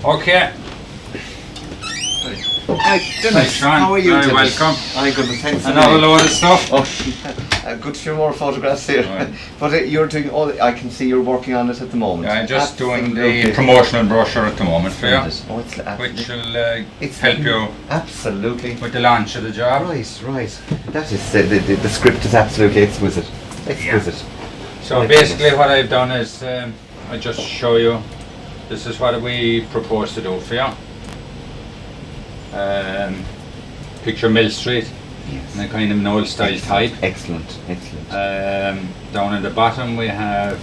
Okay. Hi, Seán. how are you? Very welcome. Hi, goodness, thanks. Another load of stuff. Oh, a good few more photographs here. Right. But you're doing all. I can see you're working on it at the moment. I'm just doing Absolutely. the promotional brochure at the moment for you, Oh, it's which will it's help you absolutely. with the launch of the job. Right. That is the script is absolutely exquisite. Exquisite. So My basically goodness. what I've done is I just show you, this is what we propose to do for you. Picture Millstreet Yes. in a kind of an old style type. Excellent. Down at the bottom we have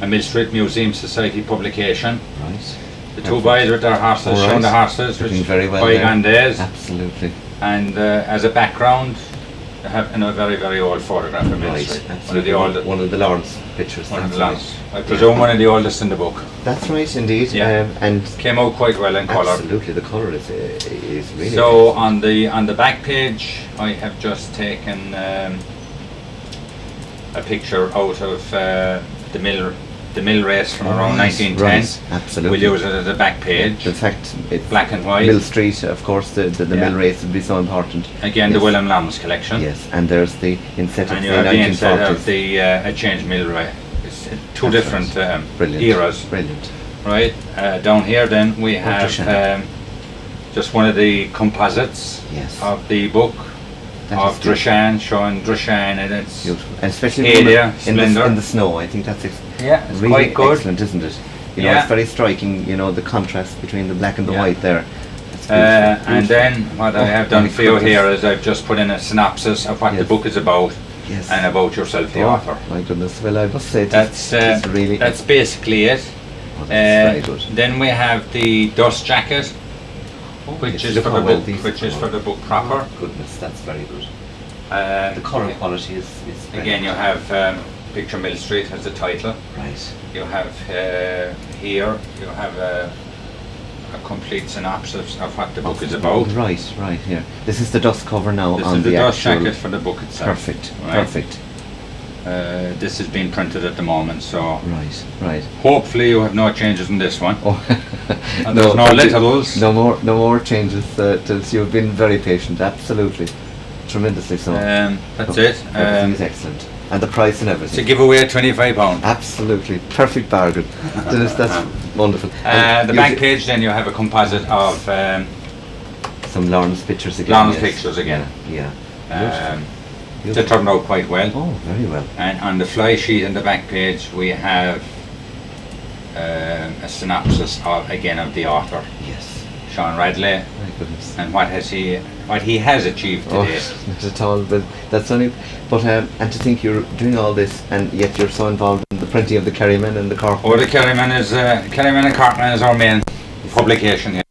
a Millstreet Museum Society publication. Right. The two boys with their horses, All right. showing the horses, which Looking very well bygone there. days. Absolutely. And as a background, I have a very, very old photograph of Millstreet. Absolutely. One of the Lawrence pictures. One of the that's last. I presume one of the oldest in the book. That's right, indeed. Yeah. And Came out quite well in colour. absolutely, the colour is really. So on the back page, I have just taken a picture out of the mill race from around 1910. Right, absolutely. We'll use it as a back page. The fact it's Black and white. Millstreet, of course, the Yeah. mill race would be so important. Again, the Yes. William Lamb's collection. Yes, and there's the inset of And the you have the inset 1940s. of the a change mill race. It's two That's different Brilliant. eras. Brilliant. Right, down here then we have Drushan. just one of the composites Yes. of the book That of is good. Drushan, showing Drushan and its Beautiful. And especially Area, in splendour. the snow. I think that's yeah, it's really quite good. excellent, isn't it? You know, Yeah. it's very striking, you know, the contrast between the black and the Yeah. white there. That's beautiful. And then what I Oh, have done my for you goodness. here is I've just put in a synopsis of what the Yes. book is about Yes. and about yourself, the Oh, author. my goodness. Well, I must say That's it's really. that's basically it. Oh, that's very good. Then we have the dust jacket, Oh, which yes, is look for how the well book, these which is come for out. the book proper. Oh, goodness, that's very good. The colour quality is Again, you have Picture Millstreet as the title. right. You have here, you have a complete synopsis of what the book is about. Right here. This is the dust cover now This on is the the dust actual. jacket for the book itself. Perfect. Right? Perfect. This is being printed at the moment, so Right. hopefully you have no changes in this one. Oh. And there's no thank you. littles. No more changes. You've been very patient. Absolutely. Tremendously so. That's Look, it. Everything is excellent. And the price and It's a everything. giveaway at £25. Absolutely. Perfect bargain. That's wonderful. And The you back did page then you have a composite of some Lawrence pictures again. Lawrence yes. pictures again. Yeah. They Beautiful. turned out quite well. Oh, very well. And on the fly sheet in the back page we have a synopsis of the author, Yes. Seán Radley, My goodness. and what he has achieved Oh, today. not at all. But that's only. But and to think you're doing all this and yet you're so involved in the printing of the Kerryman and the Cork. Oh, the Kerryman and Corkman is our main publication here.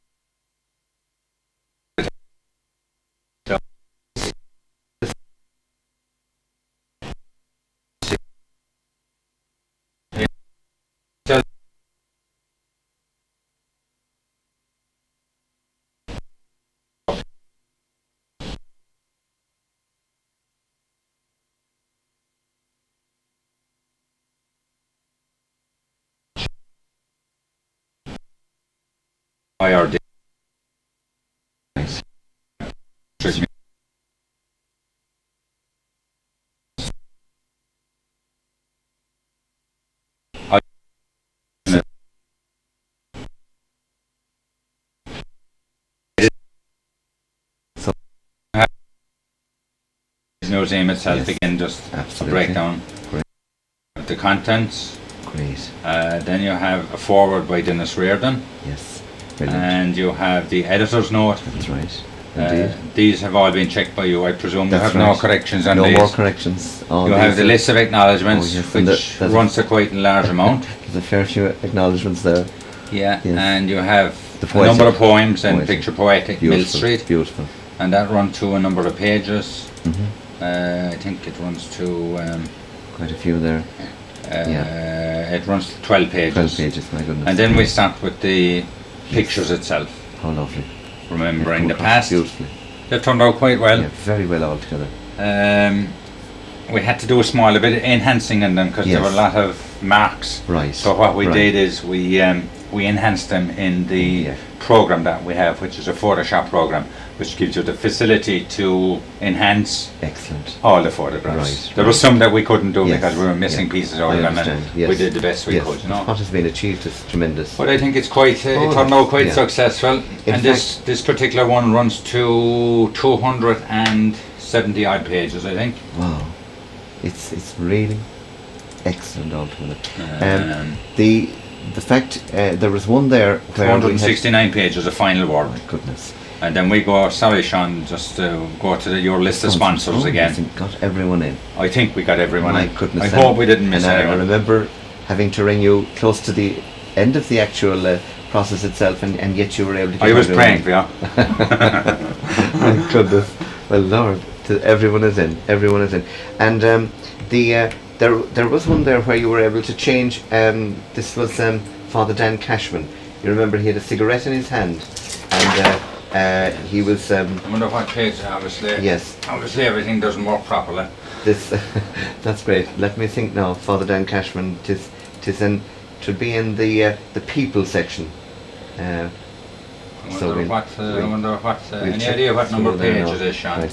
IRD. Museum itself, Yes. again, just a Absolutely. breakdown Great. of the contents. Great. Then you have a foreword by Dennis Reardon, Yes. Brilliant. and you have the editor's note. That's right. Indeed. These have all been checked by you. I presume you That's have no right. corrections on No these. more corrections. All You have these the are- list of acknowledgements, Oh, yes, and which there's runs to quite a large amount. There's a fair few acknowledgements there. Yeah, Yes. and you have The a number poetic- of poems and poetic. picture poetic Beautiful. Millstreet, Beautiful. and that runs to a number of pages. Hmm. I think it runs to Quite a few there. it runs to 12 pages. 12 pages, my goodness. And then we start with the pictures itself, How lovely. remembering They the come across past. beautifully. They turned out quite well. Yeah, very well all together. We had to do a small bit of enhancing in them because there Yes. were a lot of marks. Right. So what we right. did is we we enhance them in the program that we have, which is a Photoshop program, which gives you the facility to enhance Excellent. all the photographs. Right, There was some that we couldn't do Yes, because we were missing yeah. pieces out I of them, understand, and yes. we did the best we Yes. could, you know. What has been achieved is tremendous. But I think it's quite, it Oh, turned out quite yeah. successful. In And this particular one runs to 270 odd pages, I think. Wow, it's really excellent altogether. The fact there was one there where 269 pages of final word. my goodness. And then we go, sorry Seán, just go to your list of sponsors again. Got everyone in. I think we got everyone My in. goodness. I hope we didn't miss and I anyone. remember having to ring you close to the end of the actual process itself, and yet you were able to get I was everyone praying in. for you. My goodness. Well, Lord, everyone is in. Everyone is in. And there was one there where you were able to change. This was Father Dan Cashman. You remember he had a cigarette in his hand, and he was. I wonder what page, obviously. Yes. Obviously everything doesn't work properly. This. That's great. Let me think now. Father Dan Cashman. Should be in the people section. I So wonder what. we'll Any check idea what number through there page now. it is, Seán?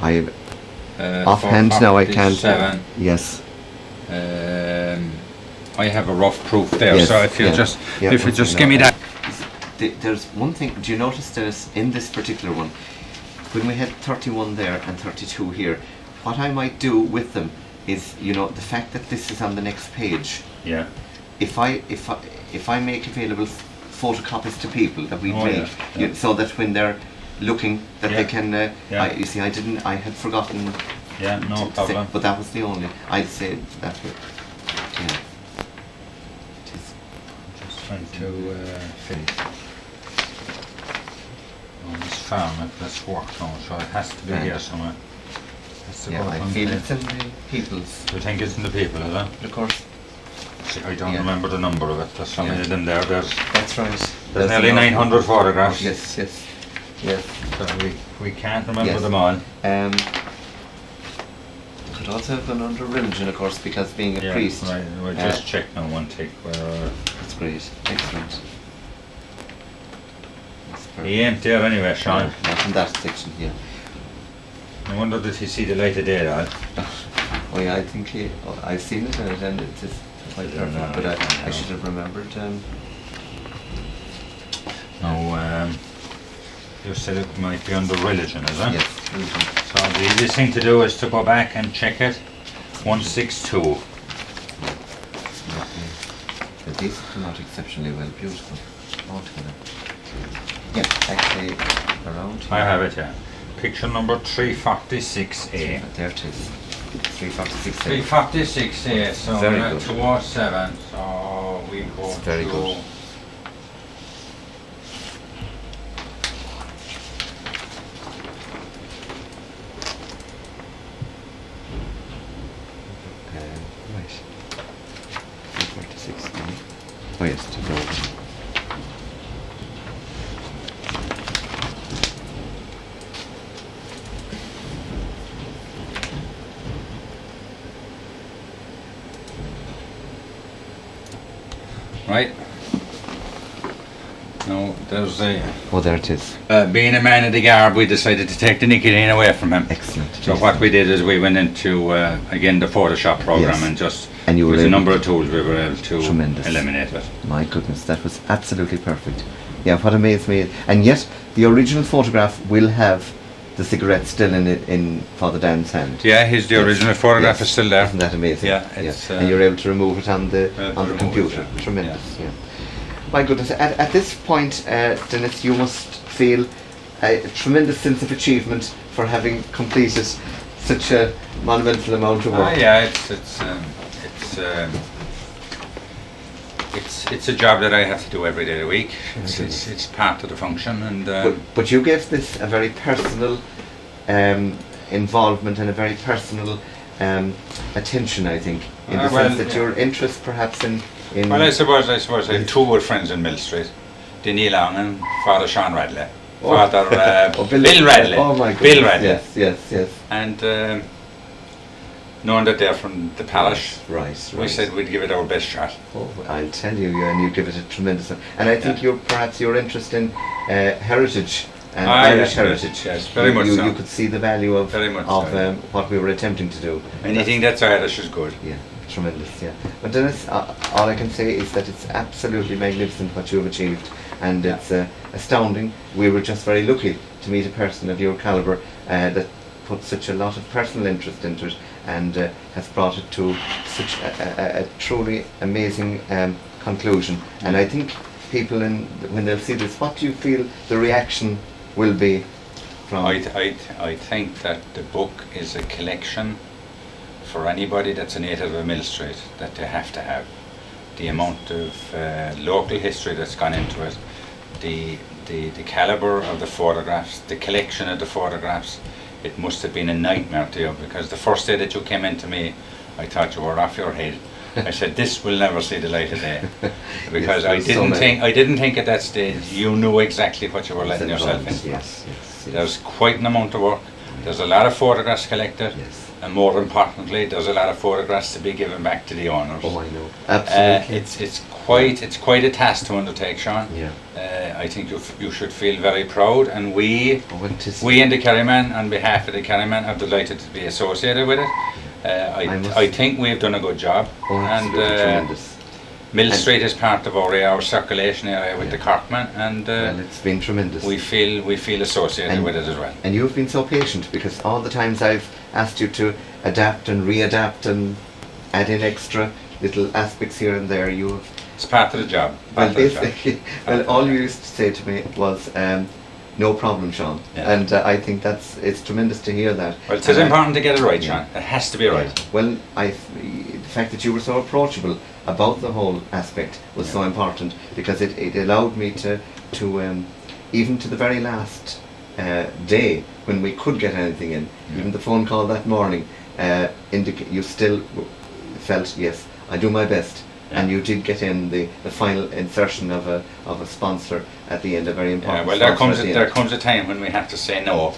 Right. Offhand now I can't. 447. Yes. I have a rough proof there, Yes, so if you yeah. just Yeah, if you one just thing give me now. that. There's one thing. Do you notice there's in this particular one, when we had 31 there and 32 here, what I might do with them is, the fact that this is on the next page. Yeah. If I make available photocopies to people that we Oh, make, yeah, yeah. so that when they're looking, that Yeah. they can. Yeah. You see, I had forgotten. Yeah, no to say, problem. but that was the only. I'd say that. Yeah. It is. Just trying to finish. On this farm, this work now, so it has to be Right. here somewhere. Has to Yeah, go I from feel there. it's in the people's. Do you think it's in the people, is it? Of course. See, I don't Yeah. remember the number of it. There's so many Yeah. of them there. There's That's right. nearly 900 photographs. Yes, yes, yes. So we can't remember Yes. them all. Could also have been under religion, of course, because being a priest. Right, we'll just check now one tick where That's great. Excellent. That's perfect. he ain't there anyway, Seán. Not in that section, yeah. I wonder did he see the light of day, lad? Oh yeah, I think I've seen it and it is quite Yeah, perfect, no, but I no. should have remembered. No, you said it might be under religion, is it? Yes. Religion. So the easiest thing to do is to go back and check it. 162. But these come out exceptionally well, beautiful. Altogether. Yeah, actually around here. I have it, yeah. Picture number 346A. There it is. 346. 346A, so Very we're at good. 207, so we go It's very to... good. Right. 346. Oh yes, to go. Right. No, there's a... Oh, there it is. being a man of the garb, we decided to take the nicotine away from him. Excellent. So what we did is we went into, again, the Photoshop program Yes. and just... And you were with a able number to- of tools we were able to Tremendous. eliminate it. My goodness, that was absolutely perfect. Yeah, what amazed me, and yet the original photograph will have the cigarette still in it in Father Dan's hand. Yeah, the Yes. original photograph Yes. is still there. Isn't that amazing? Yeah, it's, and you're able to remove it on the remove it, computer. yeah. Tremendous. Yeah. My goodness. At this point, Dennis, you must feel a tremendous sense of achievement for having completed such a monumental amount of work. Yeah, it's a job that I have to do every day of the week. It's part of the function, and But you gave this a very personal involvement and a very personal attention, I think, in the well, sense that yeah. your interest perhaps in well, I suppose I had two good friends in Millstreet, Denny Long and Father Seán Radley. Father Oh, Bill Radley. Oh my goodness. Bill Radley. Yes. And knowing that they're from the palace. Right. We said we'd give it our best shot. Oh, I'll tell you, and you give it a tremendous. And I think perhaps your interest in heritage and Irish heritage. Yes, very much so. You could see the value of so. What we were attempting to do. Anything that's Irish is good. Yeah, tremendous. Yeah. But Dennis, all I can say is that it's absolutely magnificent what you have achieved, and it's astounding. We were just very lucky to meet a person of your calibre that put such a lot of personal interest into it, and has brought it to such a truly amazing conclusion. And I think people, when they'll see this, what do you feel the reaction will be from? I think that the book is a collection for anybody that's a native of Millstreet that they have to have. The amount of local history that's gone into it, the calibre of the photographs, the collection of the photographs. It must have been a nightmare to you, because the first day that you came in to me, I thought you were off your head. I said, this will never see the light of day, because I didn't think at that stage you knew exactly what you were letting yourself into. Yes. There's quite an amount of work. There's a lot of photographs collected, and more importantly, there's a lot of photographs to be given back to the owners. Oh, I know. Absolutely. It's quite a task to undertake, Seán. Yeah. I think you should feel very proud, and we in the Kerryman, on behalf of the Kerryman, are delighted to be associated with it. I think we've done a good job, and tremendous. Millstreet is part of our circulation area with the Corkman, and well, it's been tremendous. We feel associated with it as well. And you've been so patient, because all the times I've asked you to adapt and readapt and add in extra little aspects here and there, it's part of the job. All you used to say to me was, no problem, Seán. Yeah. And I think it's tremendous to hear that. Well, it is important to get it right, Seán. It has to be right. Well, the fact that you were so approachable about the whole aspect was so important, because it allowed me to even to the very last day when we could get anything in, even the phone call that morning, you still felt, yes, I do my best. And you did get in the final insertion of a sponsor at the end, a very important. Well, there comes a time when we have to say no,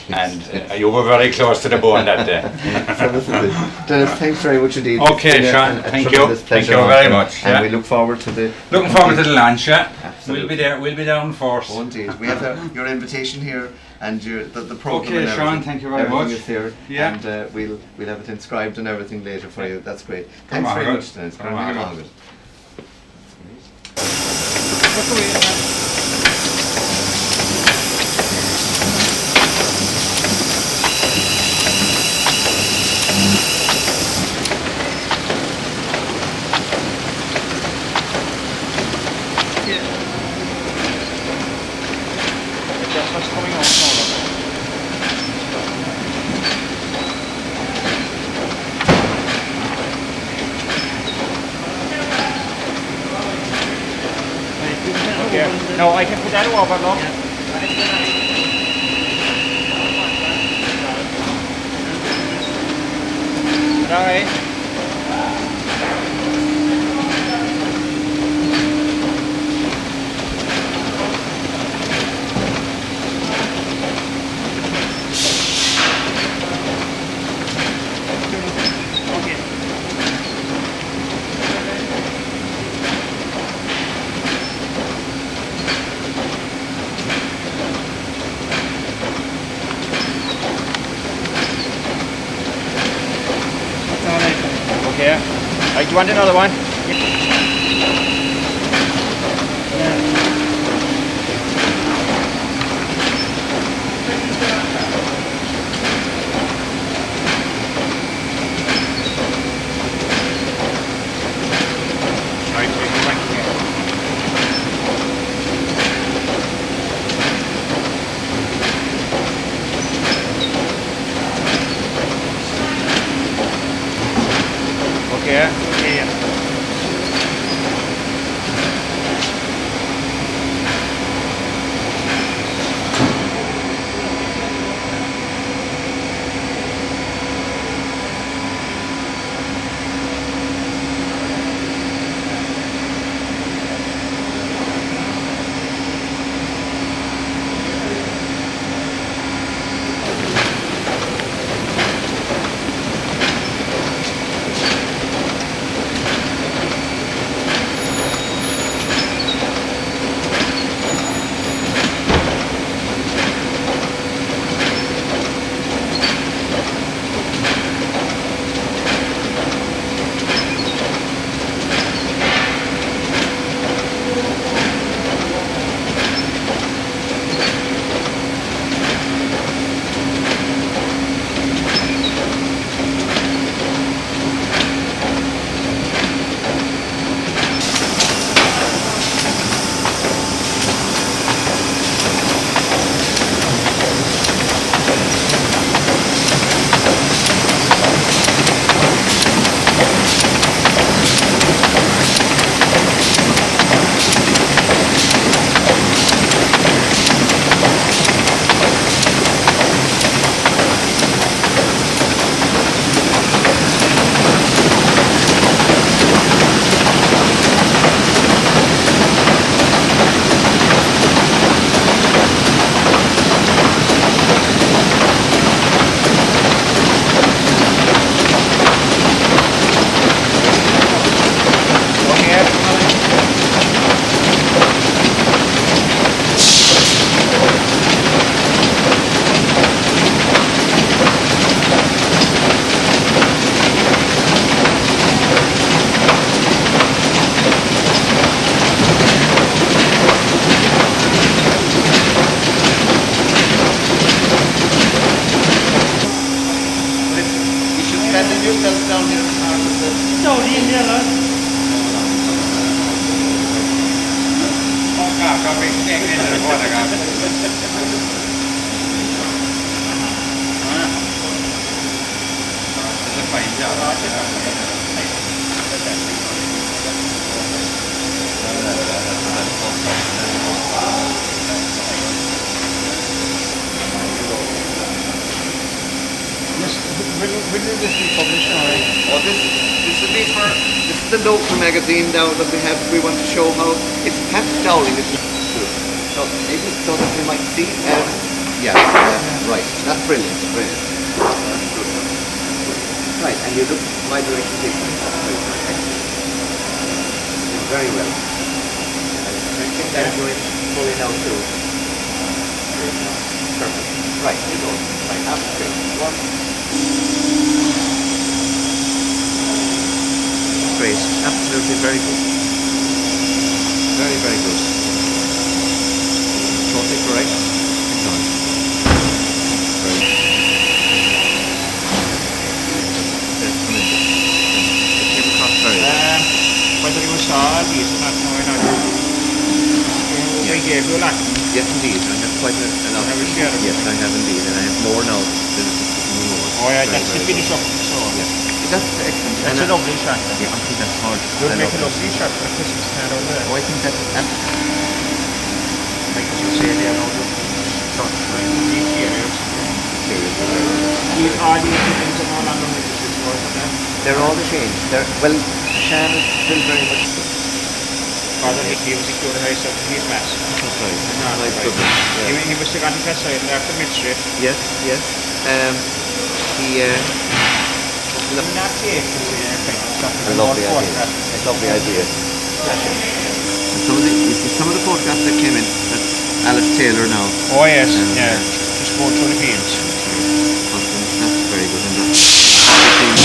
and you were very close to the bone that day. So this is it. Dennis, thanks very much indeed. Okay, Seán, thank you very much. And we look forward to the launch. Yeah, absolutely. We'll be there. We'll be down first. Oh, indeed. We have your invitation here, and the program. Okay, Seán, thank you very much. Is here, yeah. And we'll have it inscribed and everything later for you. That's great. Thanks very much, Dennis. No, I can put that over, no? Alright. Do you want another one? Okay. big thing in the photograph. It's a fine job. When did this be published now? Oh, this will be for, this is the local magazine now that we have. We want to show how it's packed down in it. So maybe so that we might see. Right. That's brilliant. Brilliant. That's good. Right, and you look my direction different. That's very perfect. Very well. I think that you're in fully now too. Perfect. Right, you go. Right, after one. Great, absolutely very good. Very, very good. Totally correct. Excellent. Great. It came across very well. Whether it was hard, these are not knowing how to. We gave you like. Yes, indeed. I have quite a lot. Have you shared it? Yes, I have indeed, and I have more now. Oh yeah, that's the finish up. So That's excellent. that's a lovely shot. Yeah, I think that's hard. You'd make a lovely shot for a Christmas card over there. Oh, I think that's Like as you say, they are all the sort of the interiors. All these things are no longer with us before, but they're all changed. Well, Seán is still very much. Father Hickey was a cure house up in his mass. That's right. No, My right. goodness. Yeah. He was still on the west side after Millstreet. Yes, yes. He Not safe to see anything. a lovely idea. A lovely idea. And some of the photographs that came in, that's Alice Taylor now. Oh yes, And, yeah. Just going through the fields. That's very good. And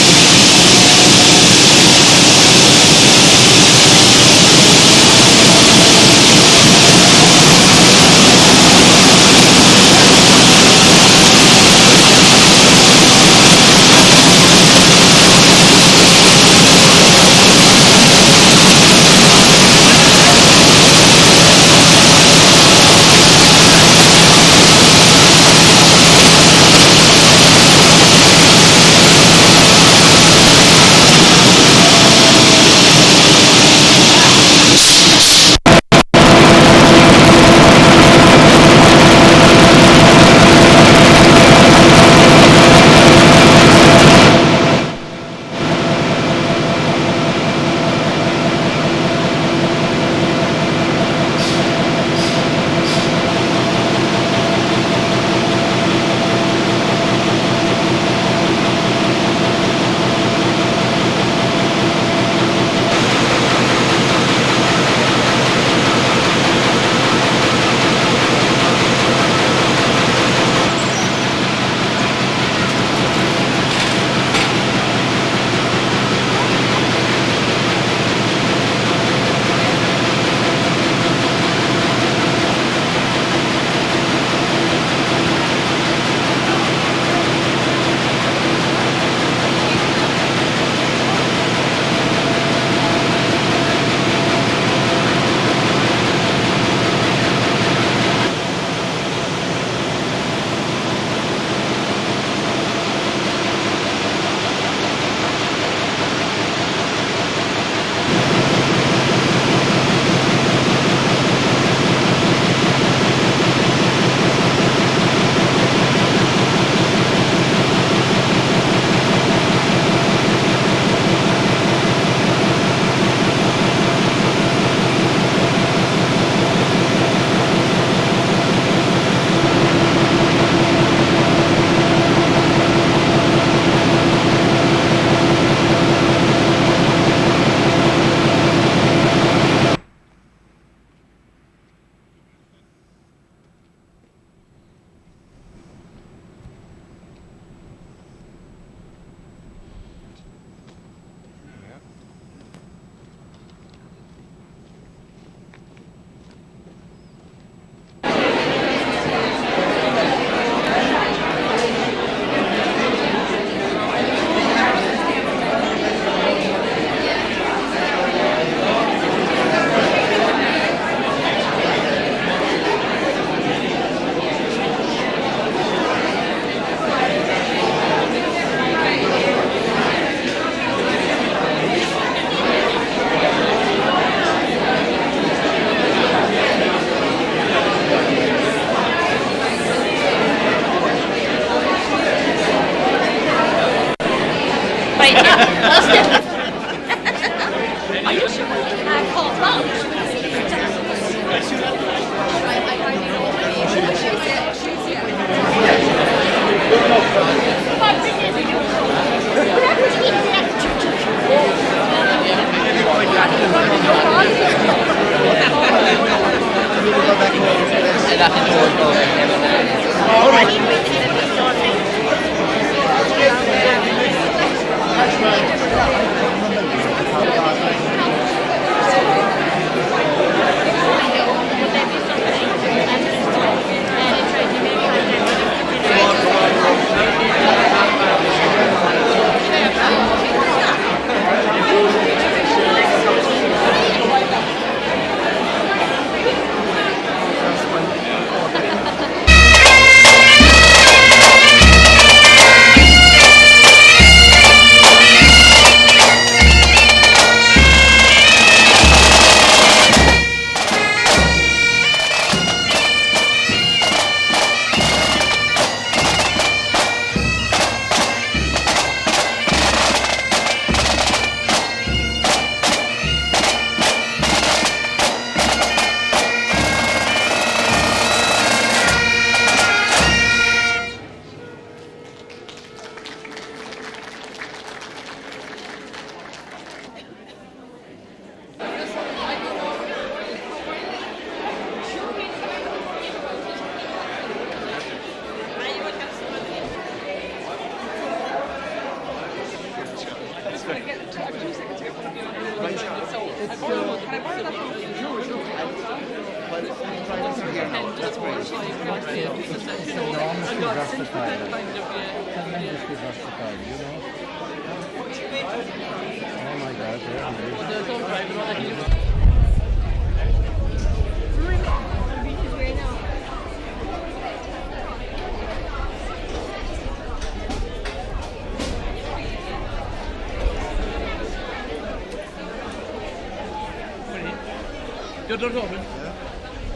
Your door's open.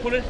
Pull it.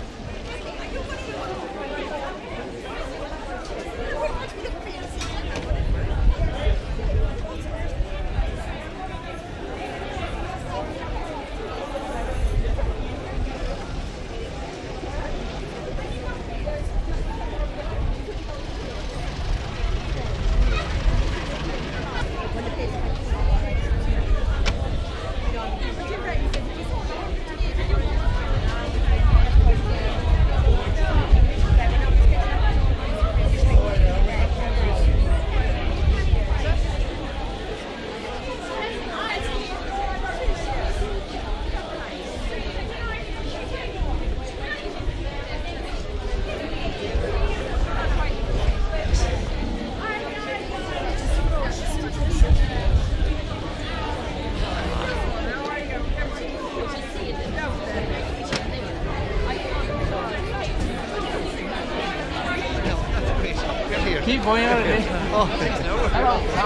Keep going out of it. Oh,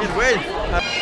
it will.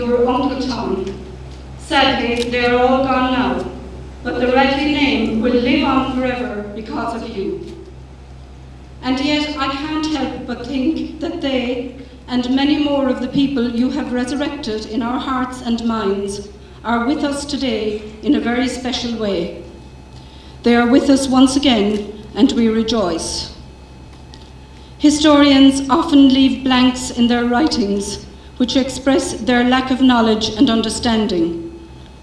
your Uncle Tom. Sadly, they are all gone now, but the Radley name will live on forever because of you. And yet I can't help but think that they, and many more of the people you have resurrected in our hearts and minds, are with us today in a very special way. They are with us once again, and we rejoice. Historians often leave blanks in their writings, which express their lack of knowledge and understanding.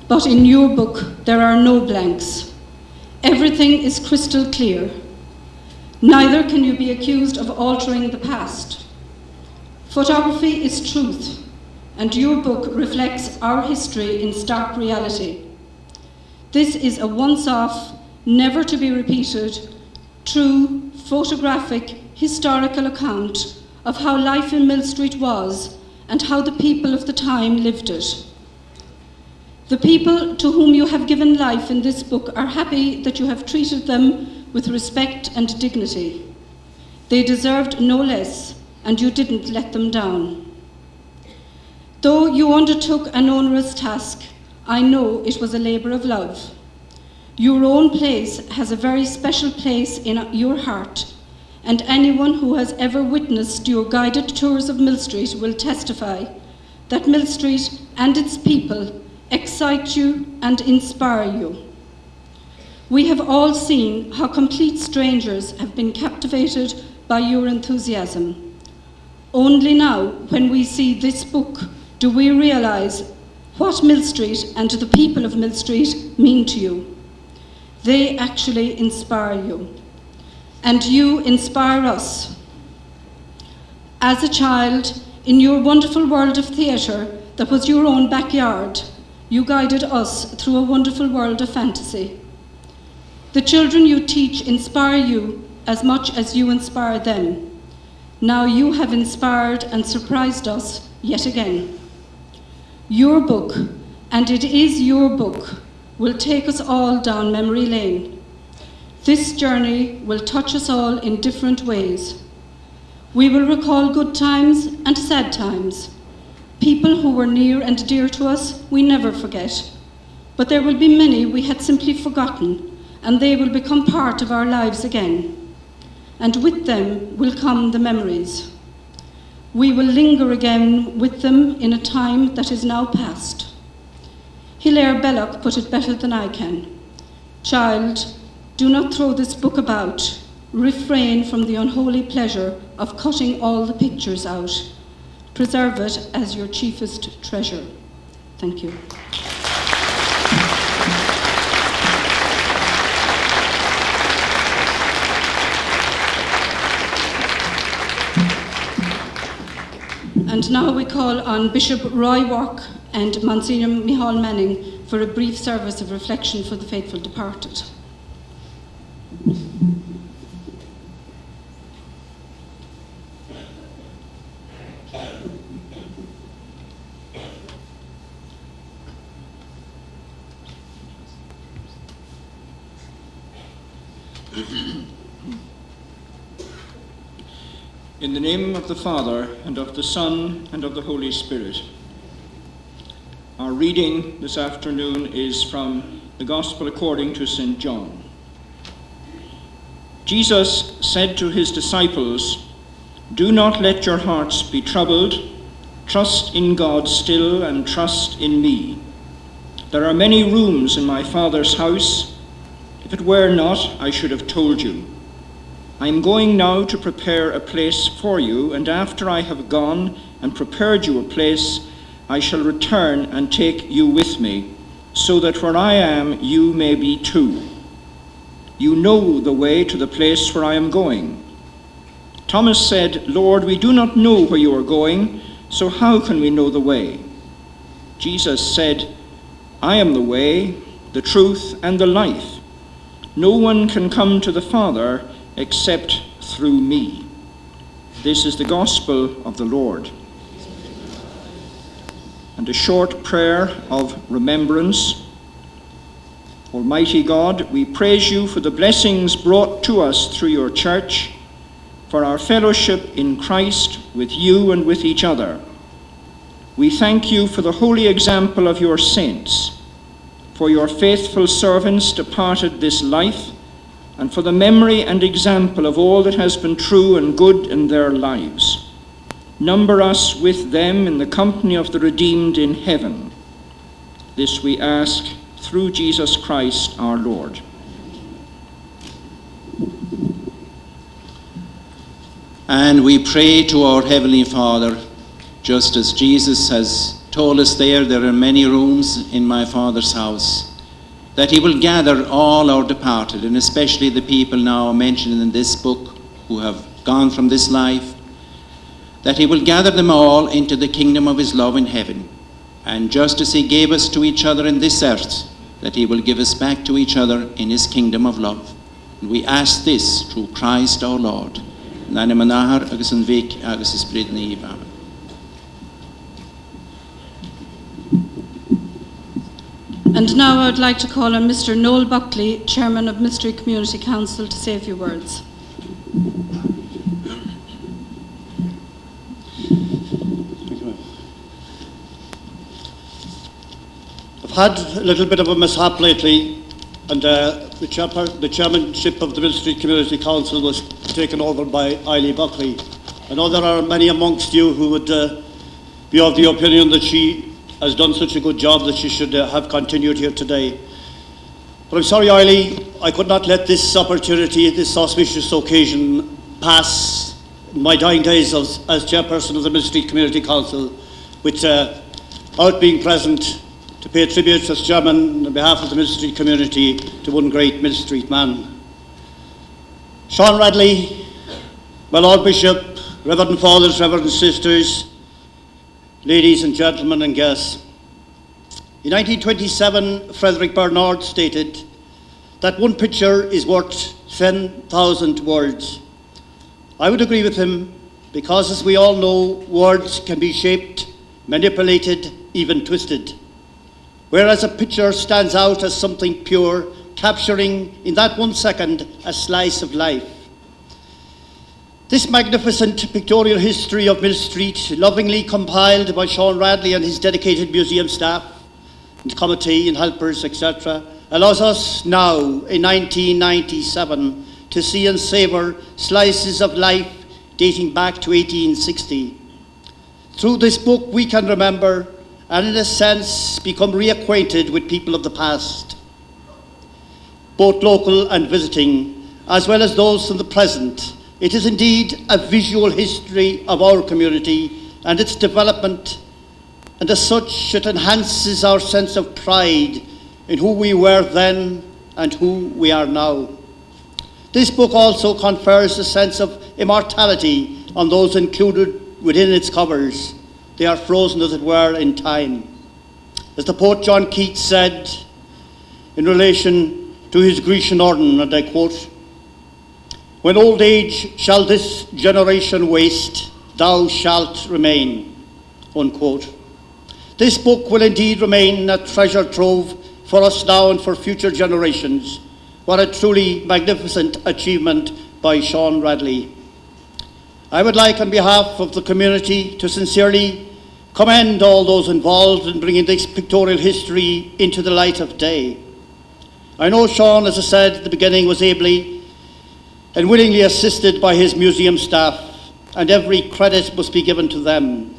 But in your book, there are no blanks. Everything is crystal clear. Neither can you be accused of altering the past. Photography is truth, and your book reflects our history in stark reality. This is a once-off, never to be repeated, true, photographic, historical account of how life in Millstreet was and how the people of the time lived it. The people to whom you have given life in this book are happy that you have treated them with respect and dignity. They deserved no less, and you didn't let them down. Though you undertook an onerous task, I know it was a labour of love. Your own place has a very special place in your heart, and anyone who has ever witnessed your guided tours of Millstreet will testify that Millstreet and its people excite you and inspire you. We have all seen how complete strangers have been captivated by your enthusiasm. Only now, when we see this book, do we realise what Millstreet and the people of Millstreet mean to you. They actually inspire you. And you inspire us. As a child, in your wonderful world of theatre that was your own backyard, you guided us through a wonderful world of fantasy. The children you teach inspire you as much as you inspire them. Now you have inspired and surprised us yet again. Your book, and it is your book, will take us all down memory lane. This journey will touch us all in different ways. We will recall good times and sad times. People who were near and dear to us, we never forget. But there will be many we had simply forgotten, and they will become part of our lives again. And with them will come the memories. We will linger again with them in a time that is now past. Hilaire Belloc put it better than I can. Child, do not throw this book about. Refrain from the unholy pleasure of cutting all the pictures out. Preserve it as your chiefest treasure. Thank you. And now we call on Bishop Roy Work and Monsignor Micheál Manning for a brief service of reflection for the faithful departed. In the name of the Father, and of the Son, and of the Holy Spirit. Our reading this afternoon is from the Gospel according to St. John. Jesus said to his disciples, "Do not let your hearts be troubled. Trust in God still, and trust in me. There are many rooms in my Father's house. If it were not, I should have told you. I am going now to prepare a place for you, and after I have gone and prepared you a place, I shall return and take you with me, so that where I am, you may be too. You know the way to the place where I am going." Thomas said, "Lord, we do not know where you are going, so how can we know the way?" Jesus said, "I am the way, the truth, and the life. No one can come to the Father except through me." This is the gospel of the Lord. And a short prayer of remembrance. Almighty God, we praise you for the blessings brought to us through your church, for our fellowship in Christ with you and with each other. We thank you for the holy example of your saints, for your faithful servants departed this life, and for the memory and example of all that has been true and good in their lives. Number us with them in the company of the redeemed in heaven. This we ask through Jesus Christ our Lord. And we pray to our Heavenly Father, just as Jesus has told us there are many rooms in my Father's house, that he will gather all our departed, and especially the people now mentioned in this book who have gone from this life, that he will gather them all into the kingdom of his love in heaven. And just as he gave us to each other in this earth, that he will give us back to each other in his kingdom of love. And we ask this through Christ our Lord. Amen. And now I would like to call on Mr. Noel Buckley, Chairman of Millstreet Community Council, to say a few words. I've had a little bit of a mishap lately, and the chairmanship of the Millstreet Community Council was taken over by Eilidh Buckley. I know there are many amongst you who would be of the opinion that she has done such a good job that she should have continued here today. But I'm sorry, Eilidh, I could not let this opportunity, this auspicious occasion, pass my dying days as chairperson of the Millstreet Community Council without being present to pay tribute as chairman on behalf of the Millstreet community to one great Millstreet man. Seán Radley, my Lord Bishop, Reverend Fathers, Reverend Sisters, ladies and gentlemen and guests. In 1927, Frederick Bernard stated that one picture is worth 10,000 words. I would agree with him because, as we all know, words can be shaped, manipulated, even twisted. Whereas a picture stands out as something pure, capturing in that 1 second a slice of life. This magnificent pictorial history of Millstreet, lovingly compiled by Seán Radley and his dedicated museum staff, and committee and helpers, etc., allows us now, in 1997, to see and savour slices of life dating back to 1860. Through this book we can remember and, in a sense, become reacquainted with people of the past, both local and visiting, as well as those from the present. It is indeed a visual history of our community and its development, and as such it enhances our sense of pride in who we were then and who we are now. This book also confers a sense of immortality on those included within its covers. They are frozen, as it were, in time. As the poet John Keats said in relation to his Grecian Orden, and I quote, "When old age shall this generation waste, thou shalt remain," unquote. This book will indeed remain a treasure trove for us now and for future generations. What a truly magnificent achievement by Seán Radley. I would like, on behalf of the community, to sincerely commend all those involved in bringing this pictorial history into the light of day. I know Seán, as I said at the beginning, was ably and willingly assisted by his museum staff, and every credit must be given to them.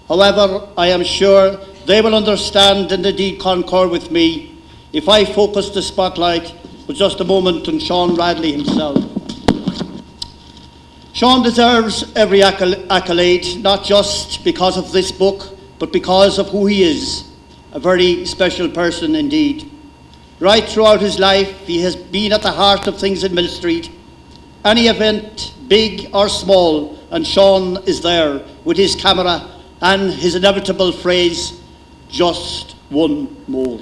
However, I am sure they will understand and indeed concur with me if I focus the spotlight for just a moment on Seán Radley himself. Seán deserves every accolade, not just because of this book, but because of who he is, a very special person indeed. Right throughout his life, he has been at the heart of things in Millstreet. Any event, big or small, and Seán is there with his camera and his inevitable phrase, "Just one more."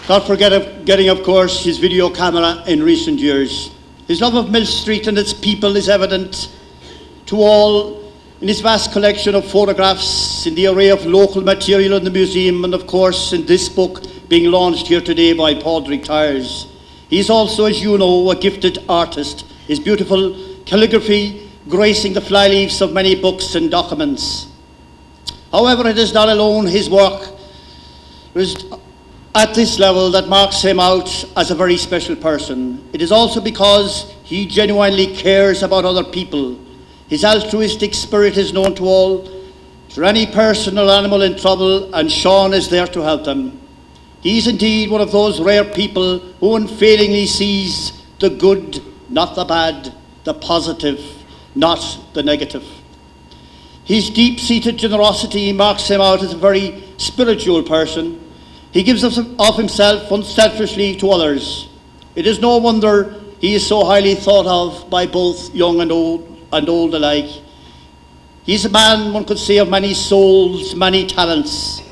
Not forgetting, of course, his video camera in recent years. His love of Millstreet and its people is evident to all in his vast collection of photographs, in the array of local material in the museum, and of course in this book being launched here today by Padraig Tyres. He is also, as you know, a gifted artist. His beautiful calligraphy gracing the flyleaves of many books and documents. However, it is not alone his work at this level that marks him out as a very special person. It is also because he genuinely cares about other people. His altruistic spirit is known to all. Is there any person or animal in trouble, and Seán is there to help them. He is indeed one of those rare people who unfailingly sees the good, not the bad, the positive, not the negative. His deep-seated generosity marks him out as a very spiritual person. He gives of himself unselfishly to others. It is no wonder he is so highly thought of by both young and old alike. He is a man, one could say, of many souls, many talents.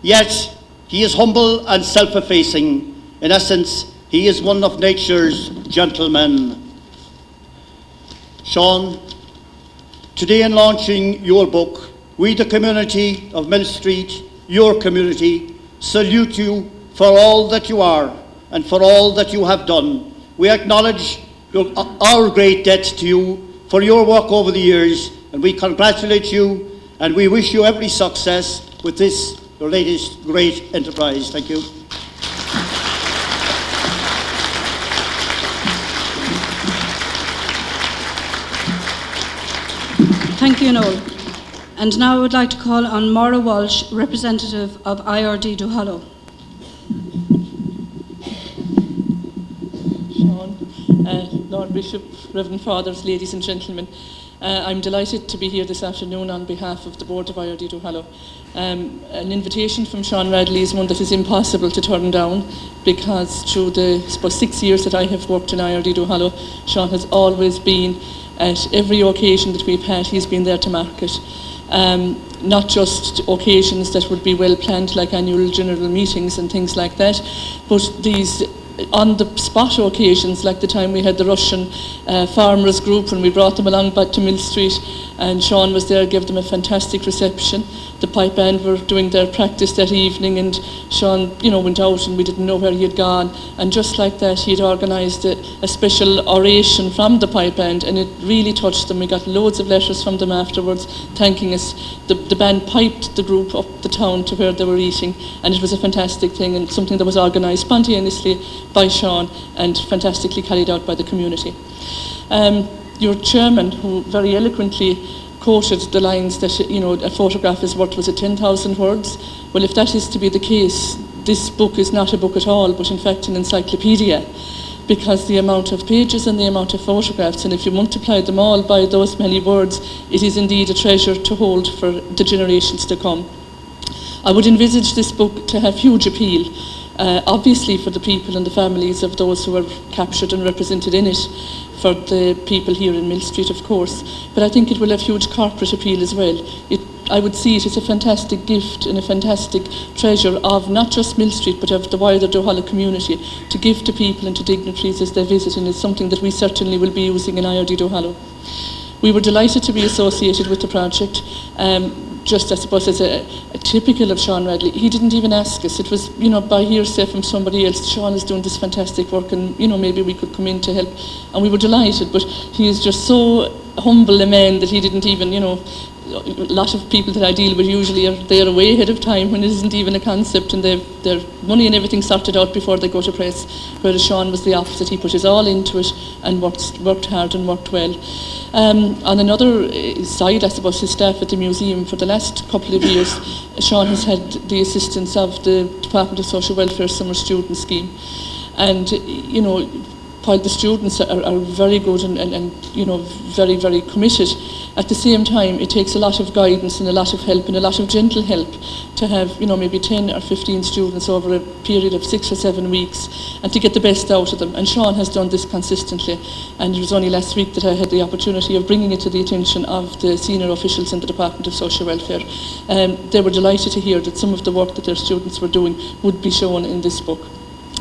Yet he is humble and self-effacing. In essence, he is one of nature's gentlemen. Seán, today in launching your book, we, the community of Millstreet, your community, salute you for all that you are and for all that you have done. We acknowledge our great debt to you for your work over the years, and we congratulate you and we wish you every success with this, your latest great enterprise. Thank you. Thank you, Noel. And now I would like to call on Maura Walsh, representative of IRD Duhallow. Seán, Lord Bishop, Reverend Fathers, ladies and gentlemen, I'm delighted to be here this afternoon on behalf of the Board of IRD Duhallow. An invitation from Seán Radley is one that is impossible to turn down, because through the 6 years that I have worked in IRD Duhallow, Seán has always been, at every occasion that we've had, he's been there to mark it. Not just occasions that would be well planned, like annual general meetings and things like that, but these on the spot occasions, like the time we had the Russian farmers group and we brought them along back to Millstreet, and Seán was there, gave them a fantastic reception. The pipe band were doing their practice that evening, and Seán, went out and we didn't know where he had gone, and just like that he had organised a special oration from the pipe band, and it really touched them. We got loads of letters from them afterwards thanking us. The band piped the group up the town to where they were eating, and it was a fantastic thing, and something that was organised spontaneously by Seán and fantastically carried out by the community. Your chairman, who very eloquently quoted the lines that a photograph is worth, was it 10,000 words? Well, if that is to be the case, this book is not a book at all, but in fact an encyclopedia, because the amount of pages and the amount of photographs, and if you multiply them all by those many words, it is indeed a treasure to hold for the generations to come. I would envisage this book to have huge appeal, obviously for the people and the families of those who are captured and represented in it, for the people here in Millstreet, of course, but I think it will have huge corporate appeal as well. I would see it as a fantastic gift and a fantastic treasure of not just Millstreet, but of the wider Duhallow community, to give to people and to dignitaries as they visit, and it's something that we certainly will be using in IRD Duhallow. We were delighted to be associated with the project. Just, I suppose, as a typical of Seán Radley, he didn't even ask us. It was, by hearsay from somebody else. Seán is doing this fantastic work, and maybe we could come in to help. And we were delighted, but he is just so humble a man that he didn't even, a lot of people that I deal with usually are there way ahead of time when it isn't even a concept, and they've their money and everything sorted out before they go to press, whereas Seán was the opposite. He put his all into it and worked hard and worked well. On another side, I suppose, his staff at the museum, for the last couple of years, Seán has had the assistance of the Department of Social Welfare Summer Student Scheme, and while the students are very good and very, very committed, at the same time it takes a lot of guidance and a lot of help and a lot of gentle help to have maybe 10 or 15 students over a period of 6 or 7 weeks, and to get the best out of them. And Seán has done this consistently, and it was only last week that I had the opportunity of bringing it to the attention of the senior officials in the Department of Social Welfare. They were delighted to hear that some of the work that their students were doing would be shown in this book.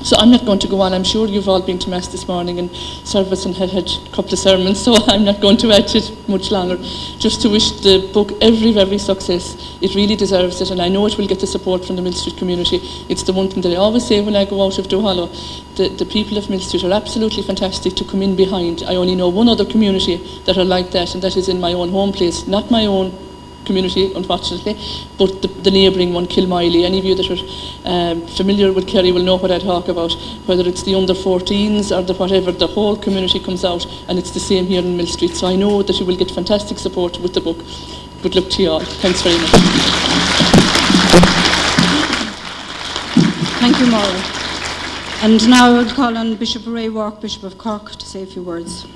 So I'm not going to go on. I'm sure you've all been to Mass this morning and service and had a couple of sermons, so I'm not going to add to it much longer. Just to wish the book every success. It really deserves it, and I know it will get the support from the Millstreet community. It's the one thing that I always say when I go out of Duhallow. The people of Millstreet are absolutely fantastic to come in behind. I only know one other community that are like that, and that is in my own home place, not my own community, unfortunately, but the neighbouring one, Kilmiley. Any of you that are familiar with Kerry will know what I talk about, whether it's the under 14s or the whatever, the whole community comes out, and it's the same here in Millstreet. So I know that you will get fantastic support with the book. Good luck to you all. Thanks very much. Thank you, Maura. And now I will call on Bishop Ray Walk, Bishop of Cork, to say a few words.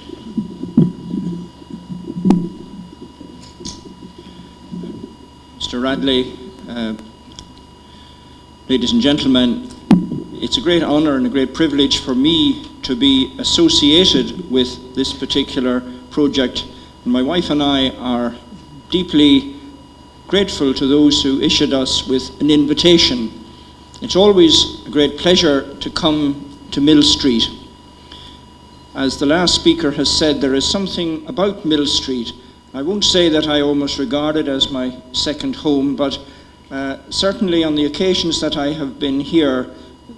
Mr. Radley, ladies and gentlemen, it's a great honour and a great privilege for me to be associated with this particular project. And my wife and I are deeply grateful to those who issued us with an invitation. It's always a great pleasure to come to Millstreet. As the last speaker has said, there is something about Millstreet. I won't say that I almost regard it as my second home, but certainly on the occasions that I have been here,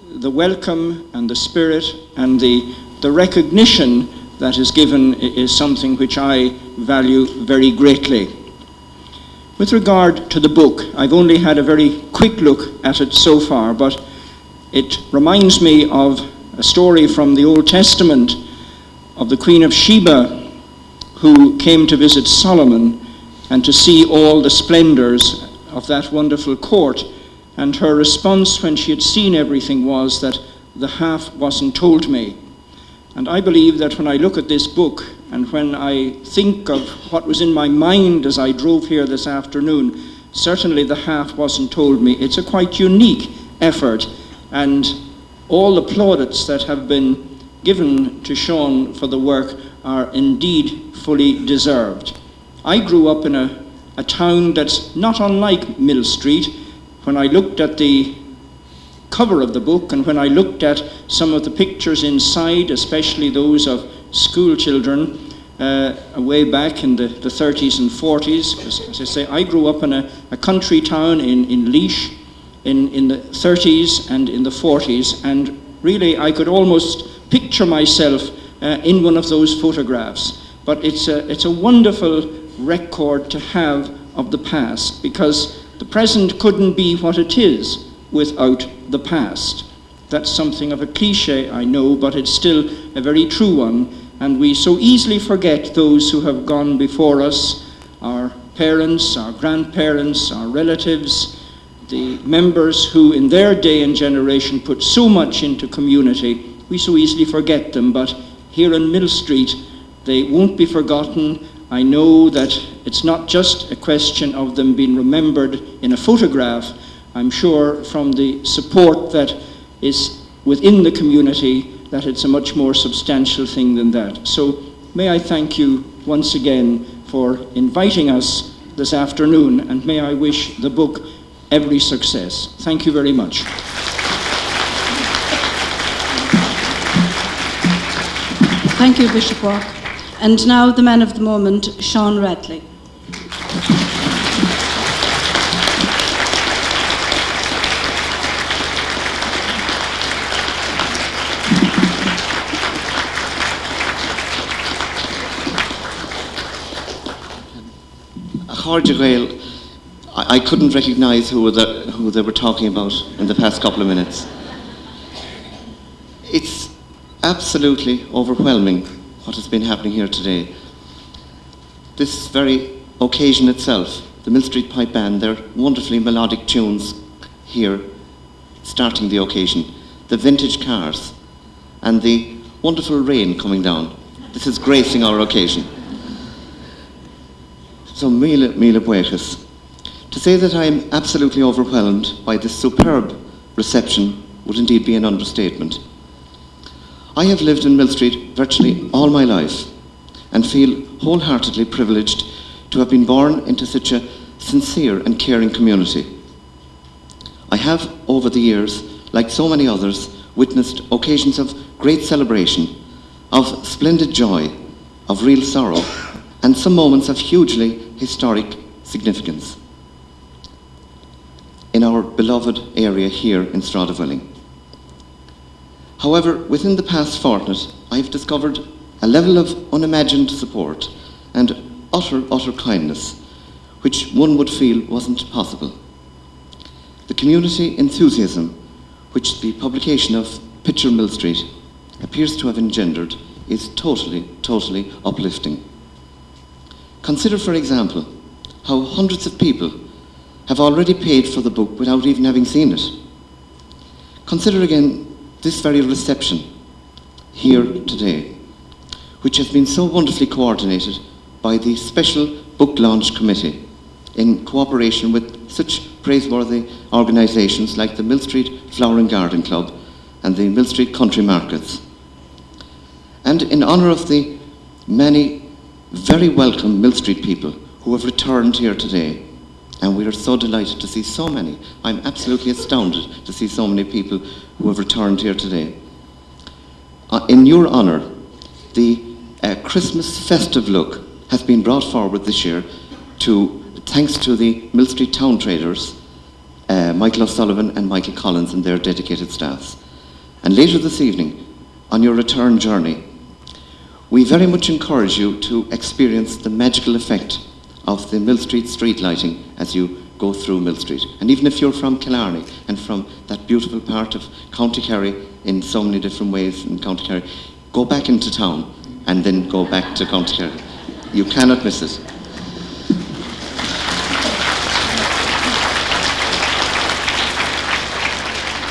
the welcome and the spirit and the recognition that is given is something which I value very greatly. With regard to the book, I've only had a very quick look at it so far, but it reminds me of a story from the Old Testament of the Queen of Sheba, who came to visit Solomon and to see all the splendours of that wonderful court. And her response when she had seen everything was that the half wasn't told me. And I believe that when I look at this book and when I think of what was in my mind as I drove here this afternoon, certainly the half wasn't told me. It's a quite unique effort, and all the plaudits that have been given to Seán for the work are indeed fully deserved. I grew up in a town that's not unlike Millstreet. When I looked at the cover of the book and when I looked at some of the pictures inside, especially those of school children way back in the 30s and 40s, as I say, I grew up in a country town in Laois in the 30s and in the 40s, and really I could almost picture myself in one of those photographs. But it's a wonderful record to have of the past, because the present couldn't be what it is without the past. That's something of a cliche, I know, but it's still a very true one. And we so easily forget those who have gone before us, our parents, our grandparents, our relatives, the members who in their day and generation put so much into community. We so easily forget them, but here in Millstreet, they won't be forgotten. I know that it's not just a question of them being remembered in a photograph. I'm sure from the support that is within the community that it's a much more substantial thing than that. So may I thank you once again for inviting us this afternoon, and may I wish the book every success. Thank you very much. Thank you, Bishop Walk. And now the man of the moment, Seán Radley. I couldn't recognise who they were talking about in the past couple of minutes. It's absolutely overwhelming what has been happening here today. This very occasion itself, the Millstreet Pipe Band, their wonderfully melodic tunes here starting the occasion, the vintage cars and the wonderful rain coming down. This is gracing our occasion. So mille bueches. To say that I am absolutely overwhelmed by this superb reception would indeed be an understatement. I have lived in Millstreet virtually all my life and feel wholeheartedly privileged to have been born into such a sincere and caring community. I have, over the years, like so many others, witnessed occasions of great celebration, of splendid joy, of real sorrow, and some moments of hugely historic significance in our beloved area here in Stradivarius. However, within the past fortnight, I've discovered a level of unimagined support and utter kindness, which one would feel wasn't possible. The community enthusiasm which the publication of Picture Millstreet appears to have engendered is totally uplifting. Consider, for example, how hundreds of people have already paid for the book without even having seen it. Consider again this very reception here today, which has been so wonderfully coordinated by the Special Book Launch Committee in cooperation with such praiseworthy organisations like the Millstreet Flower and Garden Club and the Millstreet Country Markets. And in honour of the many very welcome Millstreet people who have returned here today, and we are so delighted to see so many. I'm absolutely astounded to see so many people who have returned here today. In your honour, the Christmas festive look has been brought forward this year thanks to the Millstreet town traders, Michael O'Sullivan and Michael Collins and their dedicated staffs. And later this evening, on your return journey, we very much encourage you to experience the magical effect of the Millstreet street lighting as you go through Millstreet. And even if you're from Killarney and from that beautiful part of County Kerry in so many different ways in County Kerry, go back into town and then go back to County Kerry. You cannot miss it.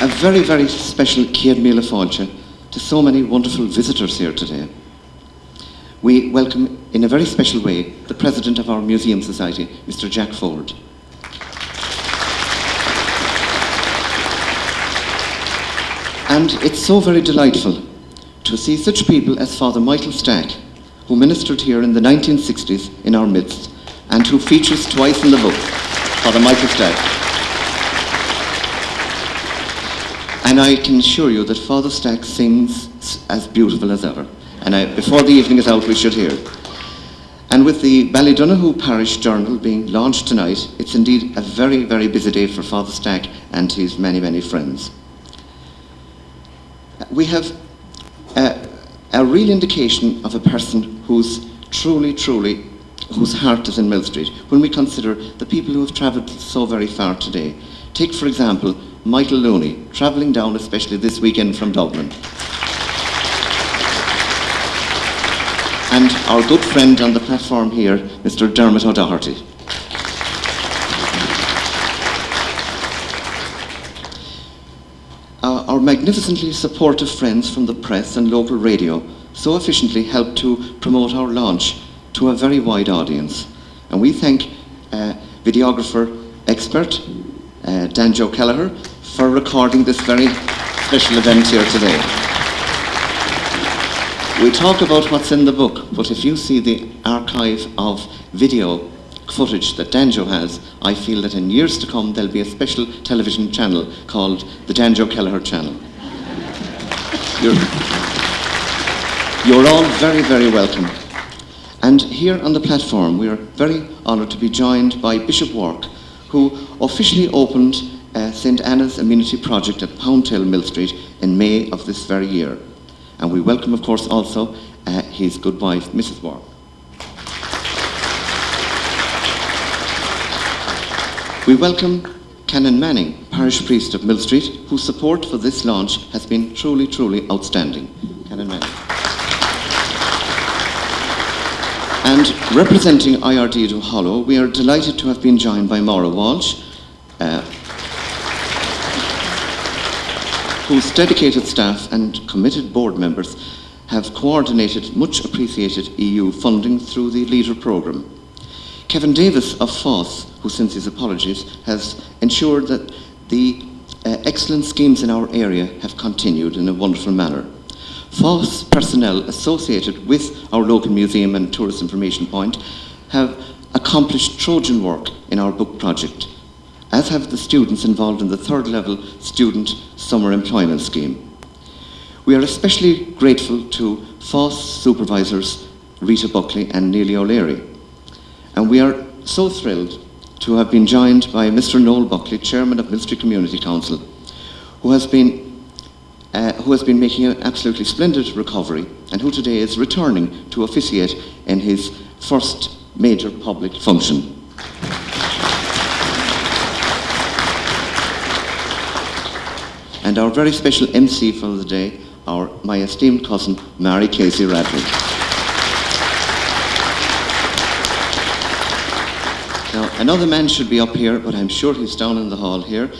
A very, very special Céad Míle Fáilte to so many wonderful visitors here today. We welcome, in a very special way, the President of our Museum Society, Mr. Jack Ford. And it's so very delightful to see such people as Father Michael Stack, who ministered here in the 1960s in our midst, and who features twice in the book, Father Michael Stack. And I can assure you that Father Stack sings as beautiful as ever. And before the evening is out, we should hear. And with the Ballydonoghue Parish Journal being launched tonight, it's indeed a very, very busy day for Father Stack and his many, many friends. We have a real indication of a person who's whose heart is in Millstreet, when we consider the people who have travelled so very far today. Take, for example, Michael Looney, travelling down especially this weekend from Dublin. And our good friend on the platform here, Mr. Dermot O'Doherty. Our magnificently supportive friends from the press and local radio so efficiently helped to promote our launch to a very wide audience. And we thank videographer expert Danjo Kelleher for recording this very special event here today. We talk about what's in the book, but if you see the archive of video footage that Danjo has, I feel that in years to come there'll be a special television channel called the Danjo Kelleher Channel. You're all very, very welcome. And here on the platform we are very honoured to be joined by Bishop Wark, who officially opened St. Anna's Amenity Project at Poundtail Millstreet in May of this very year. And we welcome, of course, also his good wife, Mrs. Wark. We welcome Canon Manning, parish priest of Millstreet, whose support for this launch has been truly outstanding. Canon Manning. And representing IRD Duhallow, we are delighted to have been joined by Maura Walsh, whose dedicated staff and committed board members have coordinated much appreciated EU funding through the LEADER programme. Kevin Davis of Foss, who since his apologies, has ensured that the excellent schemes in our area have continued in a wonderful manner. Foss personnel associated with our local museum and tourist information point have accomplished Trojan work in our book project, as have the students involved in the third level student summer employment scheme. We are especially grateful to FOSS supervisors Rita Buckley and Neely O'Leary. And we are so thrilled to have been joined by Mr. Noel Buckley, Chairman of Millstreet Community Council, who has been making an absolutely splendid recovery and who today is returning to officiate in his first major public function. And our very special MC for the day, my esteemed cousin, Mary Casey Radley. Now, another man should be up here, but I'm sure he's down in the hall here.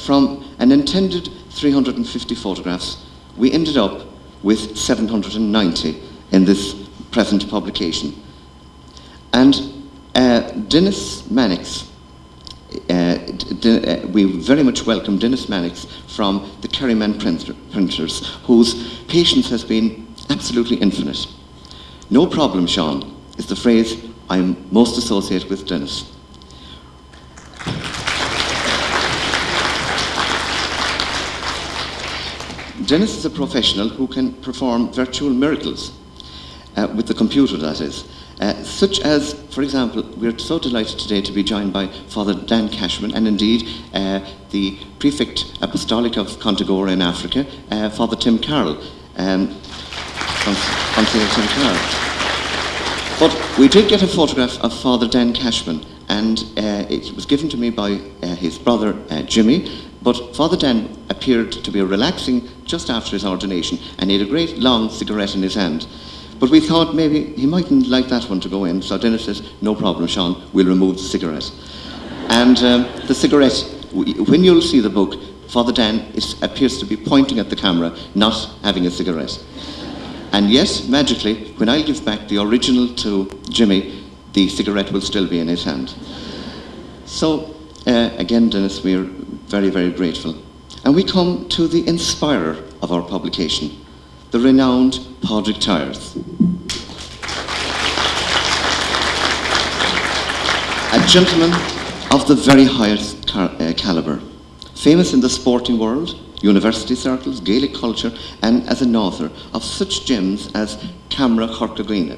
From an intended 350 photographs, we ended up with 790 in this present publication. And Dennis Mannix, we very much welcome Dennis Mannix from the Kerryman Printers, whose patience has been absolutely infinite. "No problem, Seán," is the phrase I'm most associated with Dennis. Dennis is a professional who can perform virtual miracles, with the computer, that is. Such as, for example, we're so delighted today to be joined by Father Dan Cashman and indeed the Prefect Apostolic of Contagora in Africa, Father Tim Carroll, Monsignor Tim Carroll. But we did get a photograph of Father Dan Cashman, and it was given to me by his brother Jimmy, but Father Dan appeared to be relaxing just after his ordination, and he had a great long cigarette in his hand. But we thought maybe he mightn't like that one to go in, so Dennis says, "No problem, Seán, we'll remove the cigarette." And the cigarette, when you'll see the book, Father Dan appears to be pointing at the camera, not having a cigarette. And yes, magically, when I give back the original to Jimmy, the cigarette will still be in his hand. So, again, Dennis, we're very, very grateful. And we come to the inspirer of our publication, the renowned Padraig Tyers. A gentleman of the very highest calibre, famous in the sporting world, university circles, Gaelic culture, and as an author of such gems as Camera Corcagina.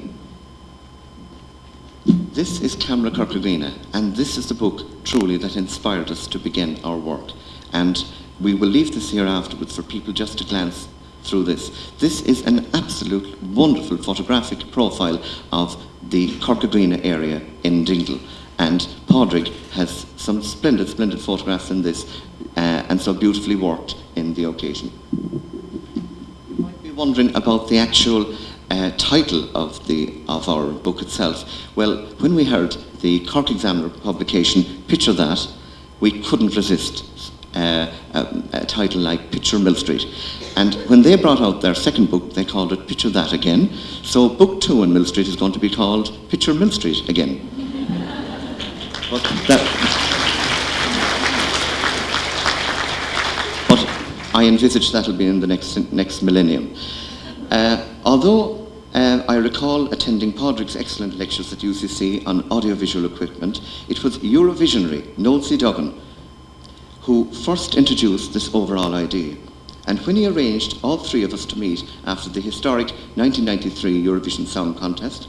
This is Camera Corcagina, and this is the book truly that inspired us to begin our work. And we will leave this here afterwards for people just to glance through this. This is an absolute wonderful photographic profile of the Corcagina area in Dingle. And Padraig has some splendid, splendid photographs in this, and so beautifully worked in the occasion. You might be wondering about the actual title of our book itself. Well, when we heard the Cork Examiner publication, Picture That, we couldn't resist a title like Picture Millstreet. And when they brought out their second book, they called it Picture That Again. So book 2 in Millstreet is going to be called Picture Millstreet Again. But I envisage that'll be in the next millennium. Although I recall attending Padraig's excellent lectures at UCC on audiovisual equipment, it was Eurovisionary Noel C. Duggan who first introduced this overall idea. And when he arranged all three of us to meet after the historic 1993 Eurovision Song Contest,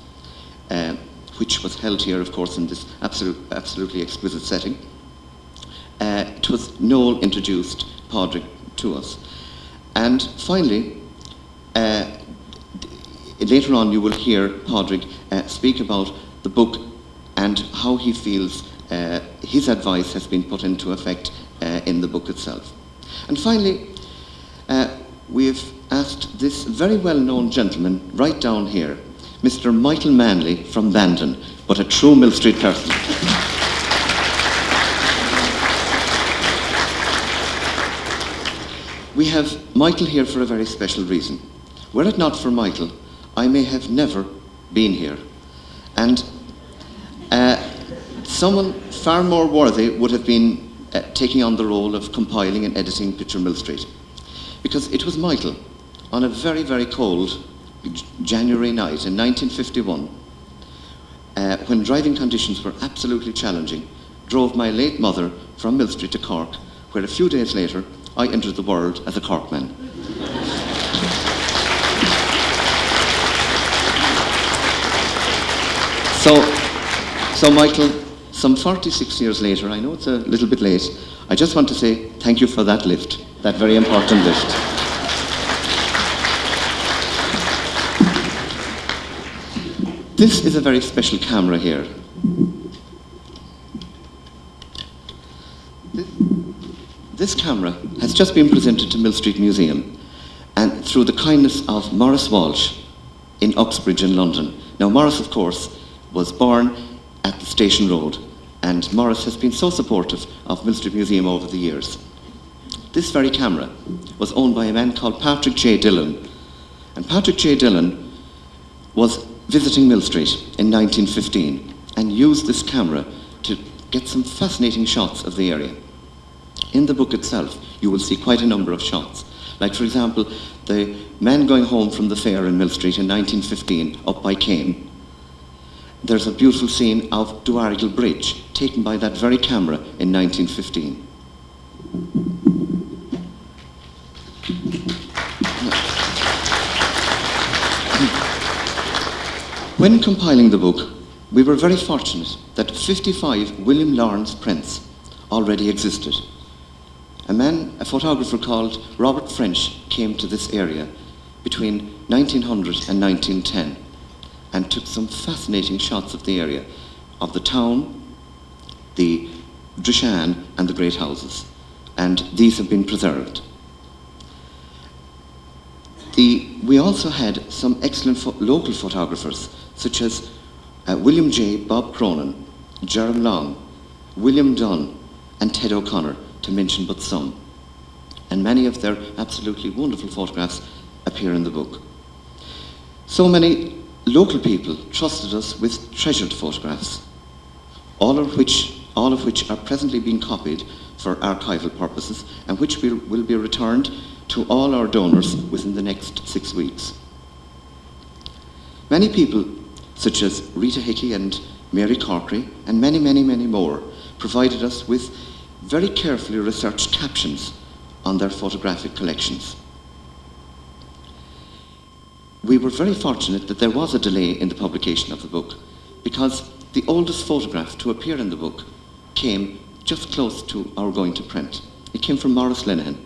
which was held here, of course, in this absolutely exquisite setting, it was Noel introduced Padraig to us. And finally, later on you will hear Padraig speak about the book and how he feels his advice has been put into effect in the book itself. And finally, we've asked this very well-known gentleman right down here, Mr. Michael Manley from Bandon, but a true Millstreet person. We have Michael here for a very special reason. Were it not for Michael, I may have never been here. And someone far more worthy would have been taking on the role of compiling and editing Picture Millstreet. Because it was Michael, on a very, very cold January night in 1951, when driving conditions were absolutely challenging, drove my late mother from Millstreet to Cork, where a few days later I entered the world as a Corkman. So Michael, some 46 years later, I know it's a little bit late, I just want to say thank you for that lift, that very important lift. This is a very special camera here. This camera has just been presented to Millstreet Museum, and through the kindness of Maurice Walsh in Uxbridge in London. Now Maurice, of course, was born at the Station Road, and Maurice has been so supportive of Millstreet Museum over the years. This very camera was owned by a man called Patrick J. Dillon, and Patrick J. Dillon was visiting Millstreet in 1915 and used this camera to get some fascinating shots of the area. In the book itself, you will see quite a number of shots. Like, for example, the man going home from the fair in Millstreet in 1915 up by Cane. There's a beautiful scene of Duarrigal Bridge taken by that very camera in 1915. When compiling the book, we were very fortunate that 55 William Lawrence prints already existed. A photographer called Robert French came to this area between 1900 and 1910 and took some fascinating shots of the area, of the town, the Seán and the great houses, and these have been preserved. We also had some excellent local photographers, such as William J. Bob Cronin, Jerome Long, William Dunn, and Ted O'Connor, to mention but some. And many of their absolutely wonderful photographs appear in the book. So many local people trusted us with treasured photographs, all of which are presently being copied for archival purposes, and which will be returned to all our donors within the next 6 weeks. Many people, such as Rita Hickey and Mary Corkery, and many, many, many more, provided us with very carefully researched captions on their photographic collections. We were very fortunate that there was a delay in the publication of the book, because the oldest photograph to appear in the book came just close to our going to print. It came from Maurice Lenihan,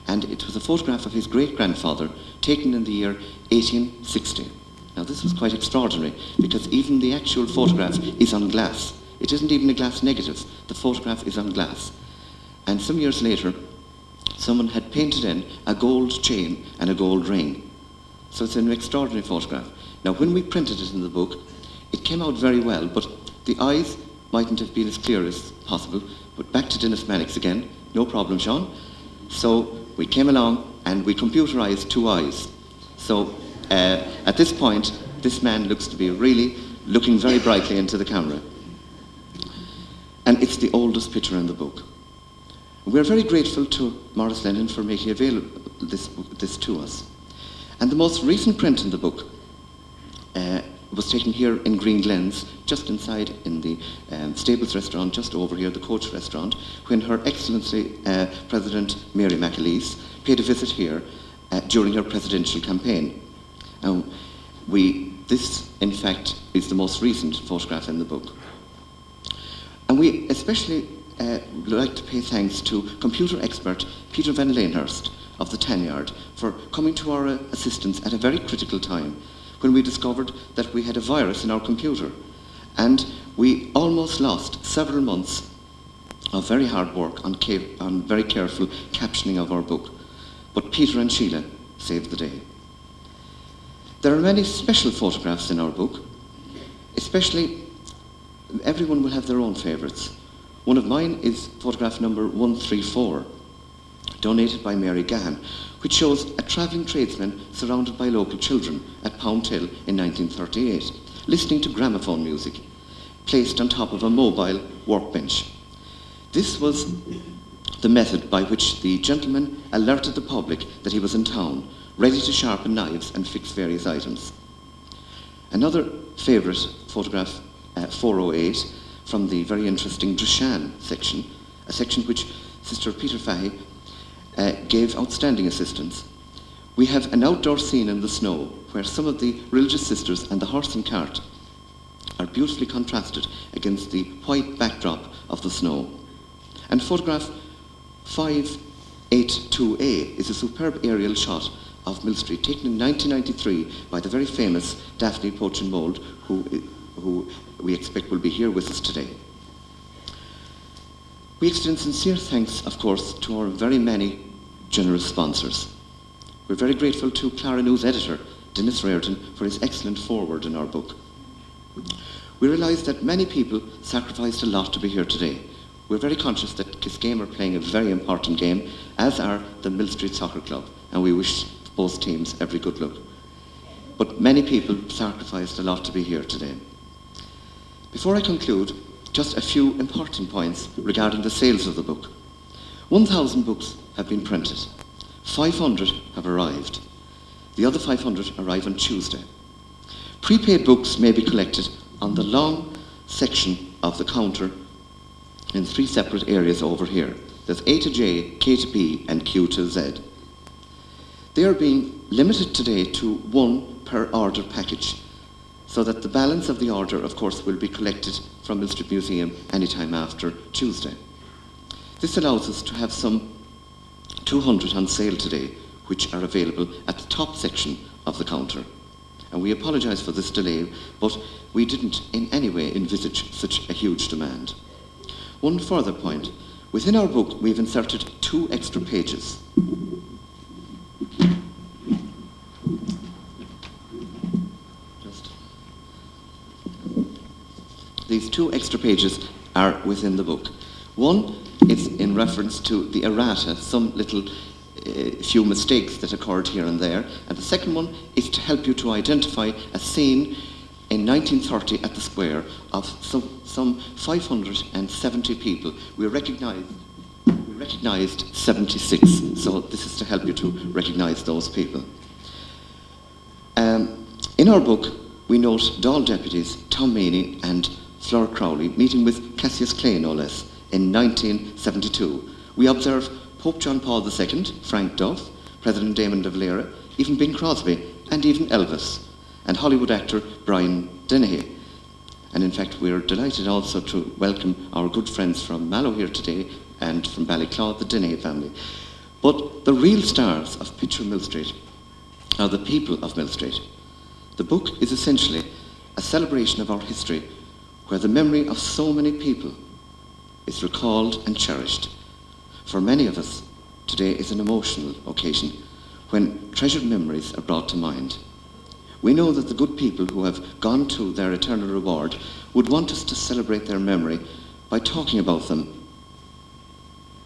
and it was a photograph of his great-grandfather taken in the year 1860. Now this was quite extraordinary, because even the actual photograph is on glass. It isn't even a glass negative, the photograph is on glass. And some years later, someone had painted in a gold chain and a gold ring. So it's an extraordinary photograph. Now when we printed it in the book, it came out very well, but the eyes mightn't have been as clear as possible. But back to Dennis Mannix again, no problem, Seán. So we came along and we computerized 2 eyes. So at this point, this man looks to be really looking very brightly into the camera. And it's the oldest picture in the book. We're very grateful to Maurice Lenihan for making available this to us. And the most recent print in the book was taken here in Green Glens, just inside in the Stables restaurant, just over here, the Coach restaurant, when Her Excellency President Mary McAleese paid a visit here during her presidential campaign. This, in fact, is the most recent photograph in the book. And we especially would like to pay thanks to computer expert Peter Van Lanehurst of the Tanyard for coming to our assistance at a very critical time when we discovered that we had a virus in our computer. And we almost lost several months of very hard work on very careful captioning of our book. But Peter and Sheila saved the day. There are many special photographs in our book, especially everyone will have their own favourites. One of mine is photograph number 134, donated by Mary Gahan, which shows a travelling tradesman surrounded by local children at Pound Hill in 1938, listening to gramophone music, placed on top of a mobile workbench. This was the method by which the gentleman alerted the public that he was in town, ready to sharpen knives and fix various items. Another favourite photograph, 408, from the very interesting Seán section, a section which Sister Peter Fahey gave outstanding assistance. We have an outdoor scene in the snow where some of the religious sisters and the horse and cart are beautifully contrasted against the white backdrop of the snow. And photograph 582A is a superb aerial shot of Millstreet, taken in 1993 by the very famous Daphne Poachin-Mould, who we expect will be here with us today. We extend sincere thanks, of course, to our very many generous sponsors. We're very grateful to Clara News editor, Dennis Reardon, for his excellent foreword in our book. We realise that many people sacrificed a lot to be here today. We're very conscious that Kiscame are playing a very important game, as are the Millstreet Soccer Club, and we wish both teams every good luck. But many people sacrificed a lot to be here today. Before I conclude, just a few important points regarding the sales of the book. 1,000 books have been printed. 500 have arrived. The other 500 arrive on Tuesday. Prepaid books may be collected on the long section of the counter in 3 separate areas over here. There's A to J, K to P, and Q to Z. They are being limited today to 1 per order package, so that the balance of the order, of course, will be collected from Millstreet Museum anytime after Tuesday. This allows us to have some 200 on sale today, which are available at the top section of the counter. And we apologise for this delay, but we didn't in any way envisage such a huge demand. One further point. Within our book, we've inserted 2 extra pages. These 2 extra pages are within the book. One is in reference to the errata, some little few mistakes that occurred here and there. And the second one is to help you to identify a scene in 1930 at the square of some 570 people. We recognised 76, so this is to help you to recognise those people. In our book, we note Dáil deputies Tom Meany and Fleur Crowley meeting with Cassius Clay, no less, in 1972. We observe Pope John Paul II, Frank Duff, President Damon de Valera, even Bing Crosby, and even Elvis, and Hollywood actor Brian Dennehy. And in fact, we're delighted also to welcome our good friends from Mallow here today and from Ballyclaw, the Dennehy family. But the real stars of Picture Millstreet are the people of Millstreet. The book is essentially a celebration of our history, where the memory of so many people is recalled and cherished. For many of us, today is an emotional occasion when treasured memories are brought to mind. We know that the good people who have gone to their eternal reward would want us to celebrate their memory by talking about them.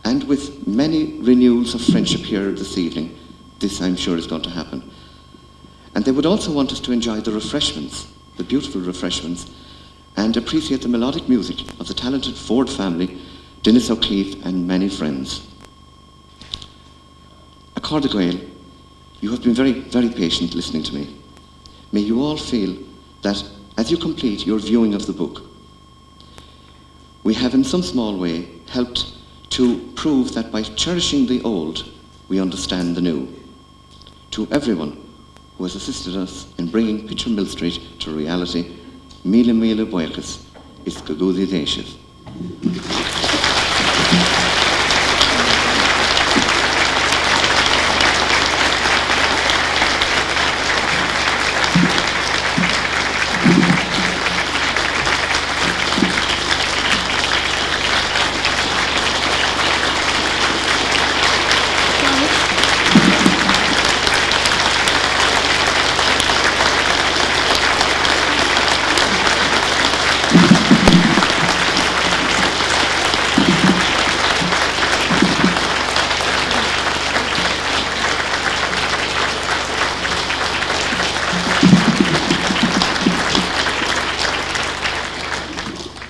And with many renewals of friendship here this evening, this I'm sure is going to happen. And they would also want us to enjoy the refreshments, the beautiful refreshments, and appreciate the melodic music of the talented Ford family, Dennis O'Keefe, and many friends. Accorda Gael, you have been very, very patient listening to me. May you all feel that as you complete your viewing of the book, we have in some small way helped to prove that by cherishing the old, we understand the new. To everyone who has assisted us in bringing Picture Millstreet to reality, Mila Mila Boykas is Kaguzi Deshiv.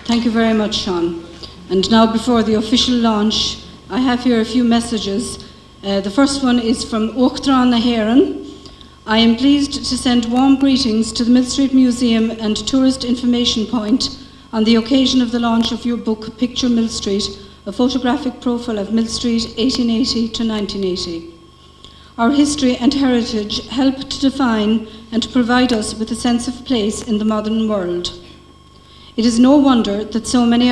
Thank you very much, Seán. And now, before the official launch, I have here a few messages. The first one is from Uachtaráin na hÉireann. I am pleased to send warm greetings to the Millstreet Museum and Tourist Information Point on the occasion of the launch of your book, Picture Millstreet, a photographic profile of Millstreet 1880 to 1980. Our history and heritage help to define and provide us with a sense of place in the modern world. It is no wonder that so many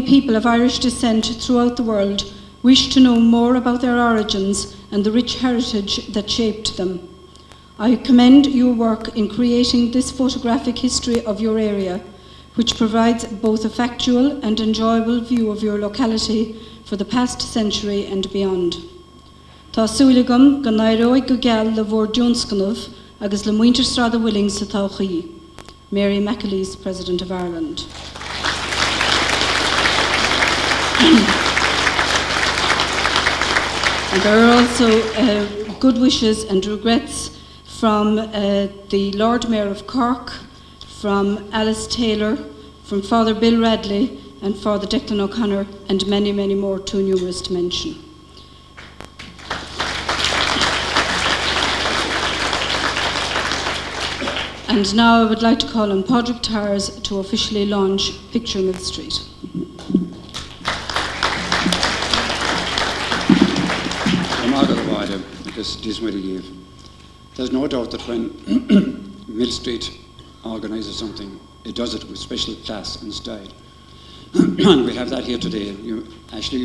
people of Irish descent throughout the world wish to know more about their origins and the rich heritage that shaped them. I commend your work in creating this photographic history of your area, which provides both a factual and enjoyable view of your locality for the past century and beyond. Tá súlagam go nairóid go geal le bhór Jonescanmh agus le muintir strada willing sa tauchaí. Mary McAleese, President of Ireland. And there are also good wishes and regrets from the Lord Mayor of Cork, from Alice Taylor, from Father Bill Radley, and Father Declan O'Connor, and many, many more, too numerous to mention. And now I would like to call on Padraig Tars to officially launch Picture Millstreet. There's no doubt that when Millstreet organises something, it does it with special class and style. And we have that here today. You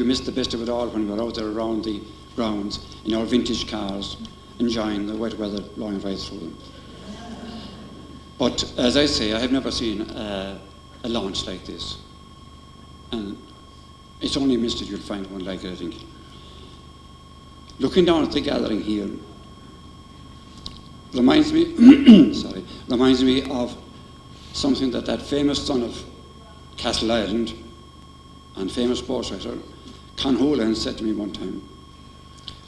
missed the best of it all when we were out there around the grounds in our vintage cars, enjoying the wet weather blowing right through them. But as I say, I have never seen a launch like this. And it's only Millstreet you'll find one like it, I think. Looking down at the gathering here reminds me of something that famous son of Castle Island and famous sports writer Con Houlihan said to me one time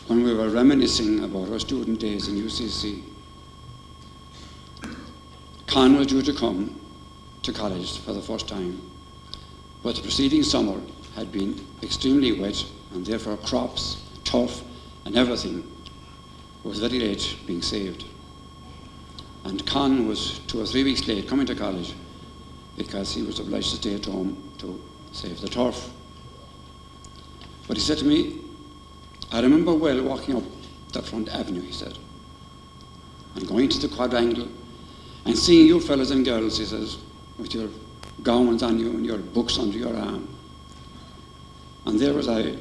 when we were reminiscing about our student days in UCC. Con was due to come to college for the first time, but the preceding summer had been extremely wet, and therefore crops, turf and everything was very late being saved. And Con was 2 or 3 weeks late coming to college because he was obliged to stay at home to save the turf. But he said to me, I remember well walking up the front avenue, he said, and going to the quadrangle and seeing you fellas and girls, he says, with your gowns on you and your books under your arm. And there was I,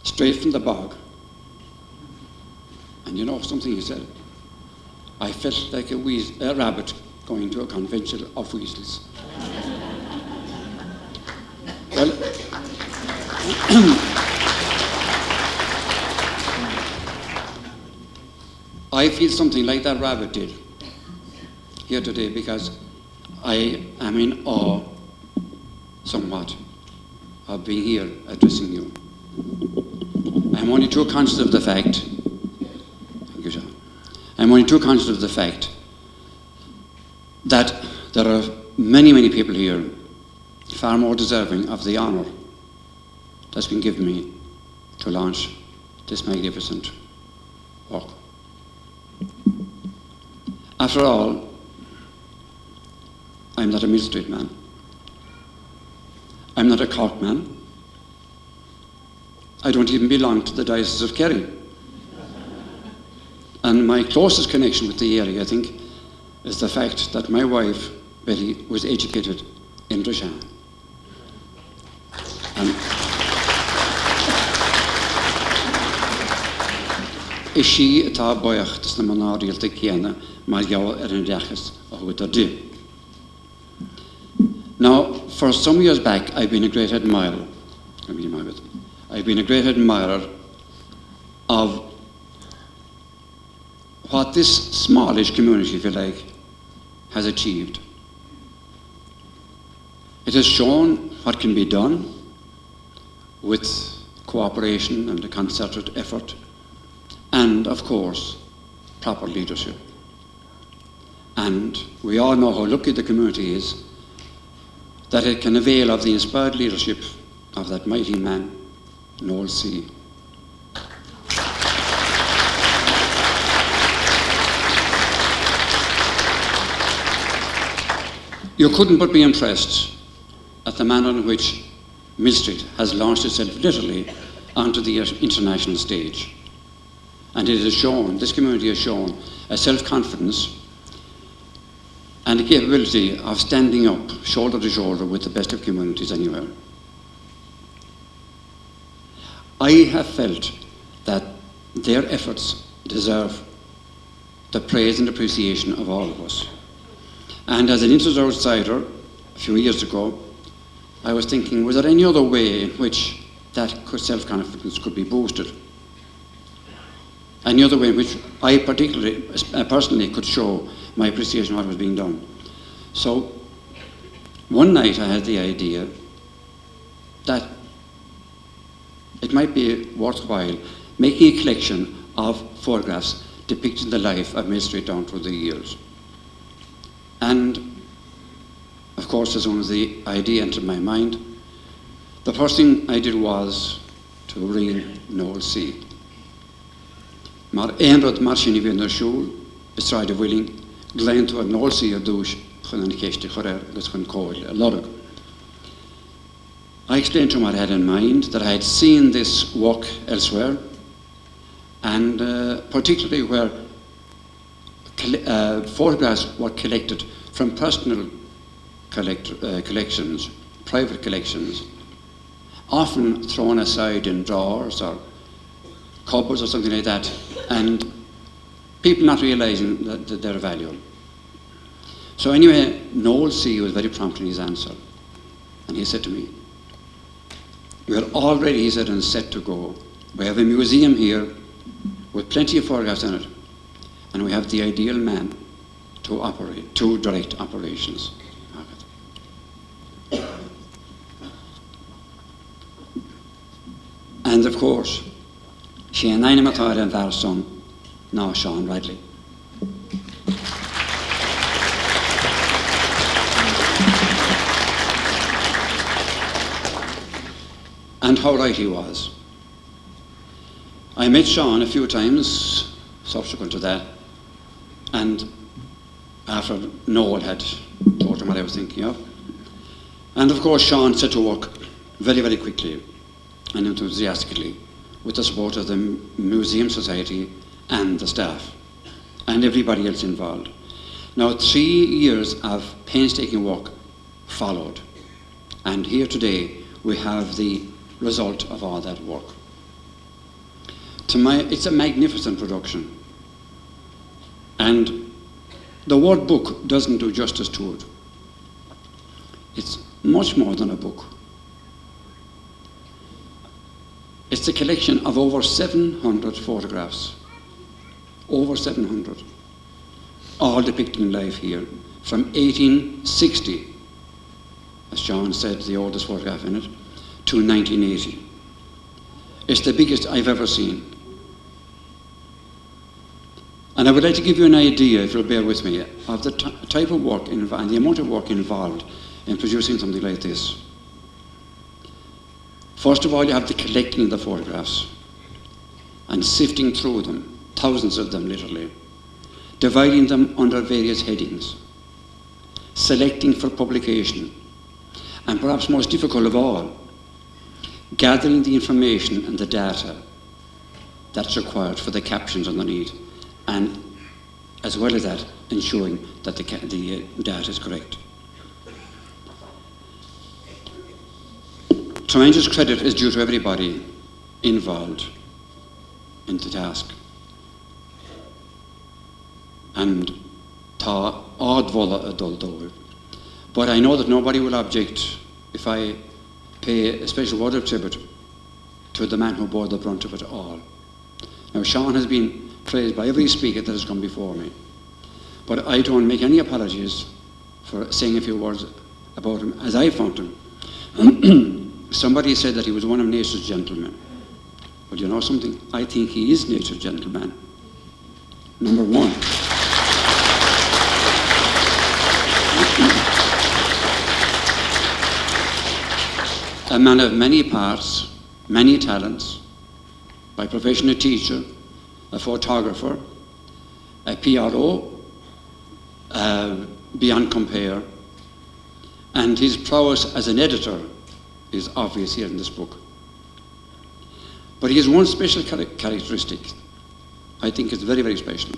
straight from the bog. And you know something, he said, I felt like a rabbit going to a convention of weasels. Well, I feel something like that rabbit did here today because I am in awe somewhat of being here addressing you. I'm only too conscious of the fact, thank you, Seán. I'm only too conscious of the fact that there are many, many people here far more deserving of the honour that's been given me to launch this magnificent work. After all, I'm not a Millstreet man. I'm not a Cork man. I don't even belong to the Diocese of Kerry. And my closest connection with the area, I think, is the fact that my wife, Betty, was educated in Seán. Is she atá boiach na manárialta céanna mar gheall an deachas a chuid di. Now, for some years back, I've been a great admirer. I've been a great admirer of what this smallish community, if you like, has achieved. It has shown what can be done with cooperation and a concerted effort, and of course, proper leadership. And we all know how lucky the community is that it can avail of the inspired leadership of that mighty man, Noel C. You couldn't but be impressed at the manner in which Millstreet has launched itself literally onto the international stage. And it has shown, this community has shown, a self-confidence and the capability of standing up shoulder to shoulder with the best of communities anywhere. I have felt that their efforts deserve the praise and appreciation of all of us. And as an interested outsider, a few years ago, I was thinking, was there any other way in which that self-confidence could be boosted? Any other way in which I personally could show my appreciation of what was being done? So one night I had the idea that it might be worthwhile making a collection of photographs depicting the life of Millstreet down through the years. And of course, as soon as the idea entered my mind, the first thing I did was to ring Noel C. Mar éonrad mar sin I bhíonn ar siúl, is tráid a bhfuiling, gleann tú a Noel C a dúis chun an céiste choréir agus chun cóil a lorg. I explained to him what I had in mind, that I had seen this work elsewhere, and particularly where photographs were collected from personal collections, private collections, often thrown aside in drawers or cupboards or something like that, and people not realising their value. So anyway, Noel C. was very prompt in his answer, and he said to me, "We are already," he said, "and set to go. We have a museum here with plenty of photographs in it, and we have the ideal man to direct operations." And of course, Seán Matara and their son, now Seán Radley. And how right he was. I met Seán a few times subsequent to that, and after Noel had told him what I was thinking of. And of course Seán set to work very, very quickly and enthusiastically with the support of the Museum Society and the staff and everybody else involved. Now 3 years of painstaking work followed, and here today we have the result of all that work. It's a magnificent production, and the word book doesn't do justice to it. It's much more than a book. It's a collection of over 700 photographs, over 700, all depicting life here, from 1860, as John said, the oldest photograph in it, to 1980. It's the biggest I've ever seen. And I would like to give you an idea, if you'll bear with me, of the type of work and the amount of work involved in producing something like this. First of all, you have the collecting of the photographs and sifting through them, thousands of them literally, dividing them under various headings, selecting for publication, and perhaps most difficult of all, gathering the information and the data that's required for the captions underneath, and as well as that, ensuring that the data is correct. Tremendous credit is due to everybody involved in the task. And tá ardvola a dul dóibh. But I know that nobody will object if I pay a special word of tribute to the man who bore the brunt of it all. Now, Seán has been praised by every speaker that has come before me, but I don't make any apologies for saying a few words about him as I found him. Somebody said that he was one of nature's gentlemen. Well, you know something? I think he is nature's gentleman. Number one. A man of many parts, many talents, by profession a teacher, a photographer, a PRO, beyond compare, and his prowess as an editor is obvious here in this book. But he has one special characteristic, I think it's very, very special.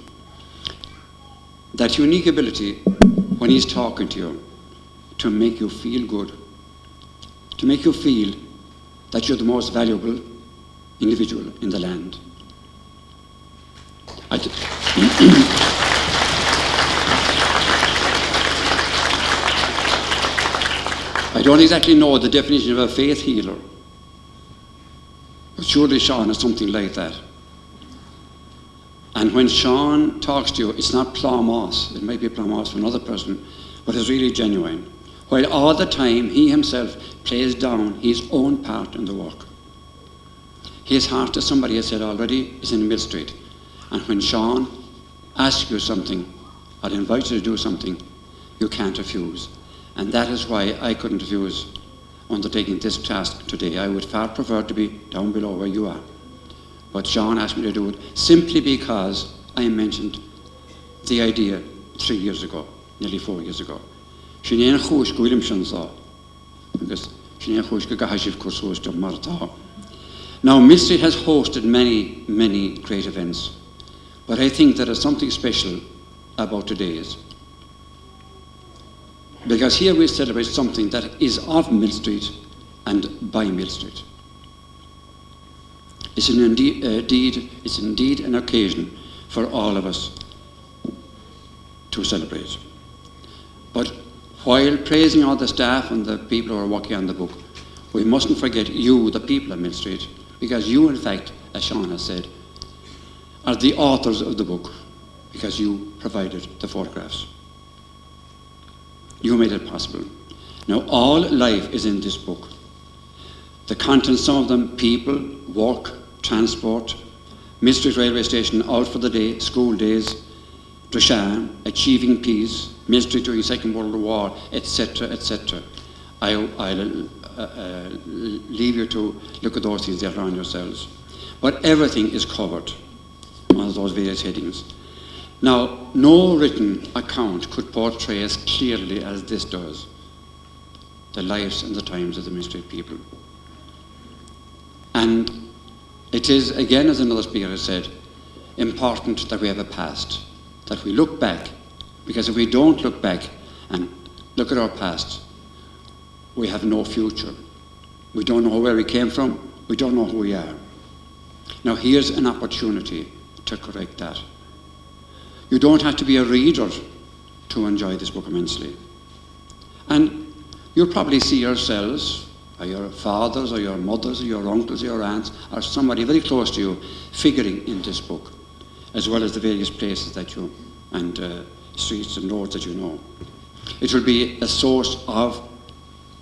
That unique ability, when he's talking to you to make you feel good, to make you feel that you're the most valuable individual in the land. I don't exactly know the definition of a faith healer, but surely Seán is something like that. And when Seán talks to you, it's not plumos. It might be plumos for another person, but it's really genuine. While all the time he himself plays down his own part in the work. His heart, as somebody has said already, is in Millstreet. And when Seán asks you something or invites you to do something, you can't refuse. And that is why I couldn't refuse undertaking this task today. I would far prefer to be down below where you are. But Seán asked me to do it simply because I mentioned the idea 3 years ago, nearly 4 years ago. Because now, Millstreet has hosted many, many great events, but I think there is something special about today's. Because here we celebrate something that is of Millstreet and by Millstreet. It's indeed an occasion for all of us to celebrate. But while praising all the staff and the people who are working on the book, we mustn't forget you, the people of Millstreet, because you, in fact, as Seán has said, are the authors of the book, because you provided the photographs. You made it possible. Now, all life is in this book. The contents, some of them, people, work, transport, Millstreet railway station, out for the day, school days, Seán, achieving peace, Millstreet during the Second World War, etc., etc. I'll leave you to look at those things there on yourselves. But everything is covered on those various headings. Now, no written account could portray as clearly as this does the lives and the times of the Millstreet people. And it is, again, as another speaker has said, important that we have a past, that we look back, because if we don't look back and look at our past, we have no future. We don't know where we came from, we don't know who we are. Now, here's an opportunity to correct that. You don't have to be a reader to enjoy this book immensely. And you'll probably see yourselves, or your fathers, or your mothers, or your uncles, or your aunts, or somebody very close to you figuring in this book, as well as the various places that you, and streets and roads that you know. It will be a source of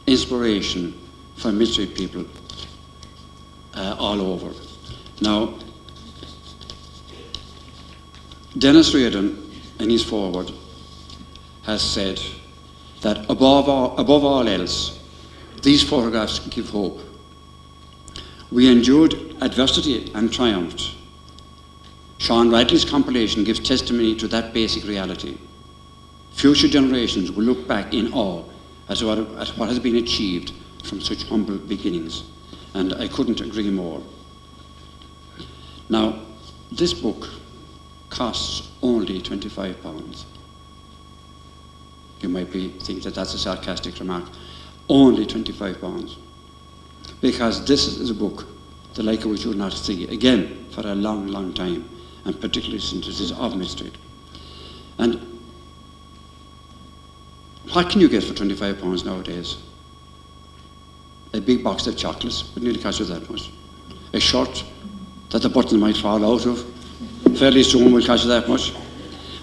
inspiration for Millstreet people all over. Now, Dennis Reardon, in his foreword, has said that above all else, these photographs give hope. We endured adversity and triumphed. Seán Radley's compilation gives testimony to that basic reality. Future generations will look back in awe at what has been achieved from such humble beginnings, and I couldn't agree more. Now, this book costs only £25. You might think that that's a sarcastic remark. Only £25. Because this is a book the like of which you will not see again for a long, long time, and particularly since it is of Millstreet. And what can you get for £25 nowadays? A big box of chocolates would nearly cost you that much. A shirt that the button might fall out of fairly soon will cost you that much.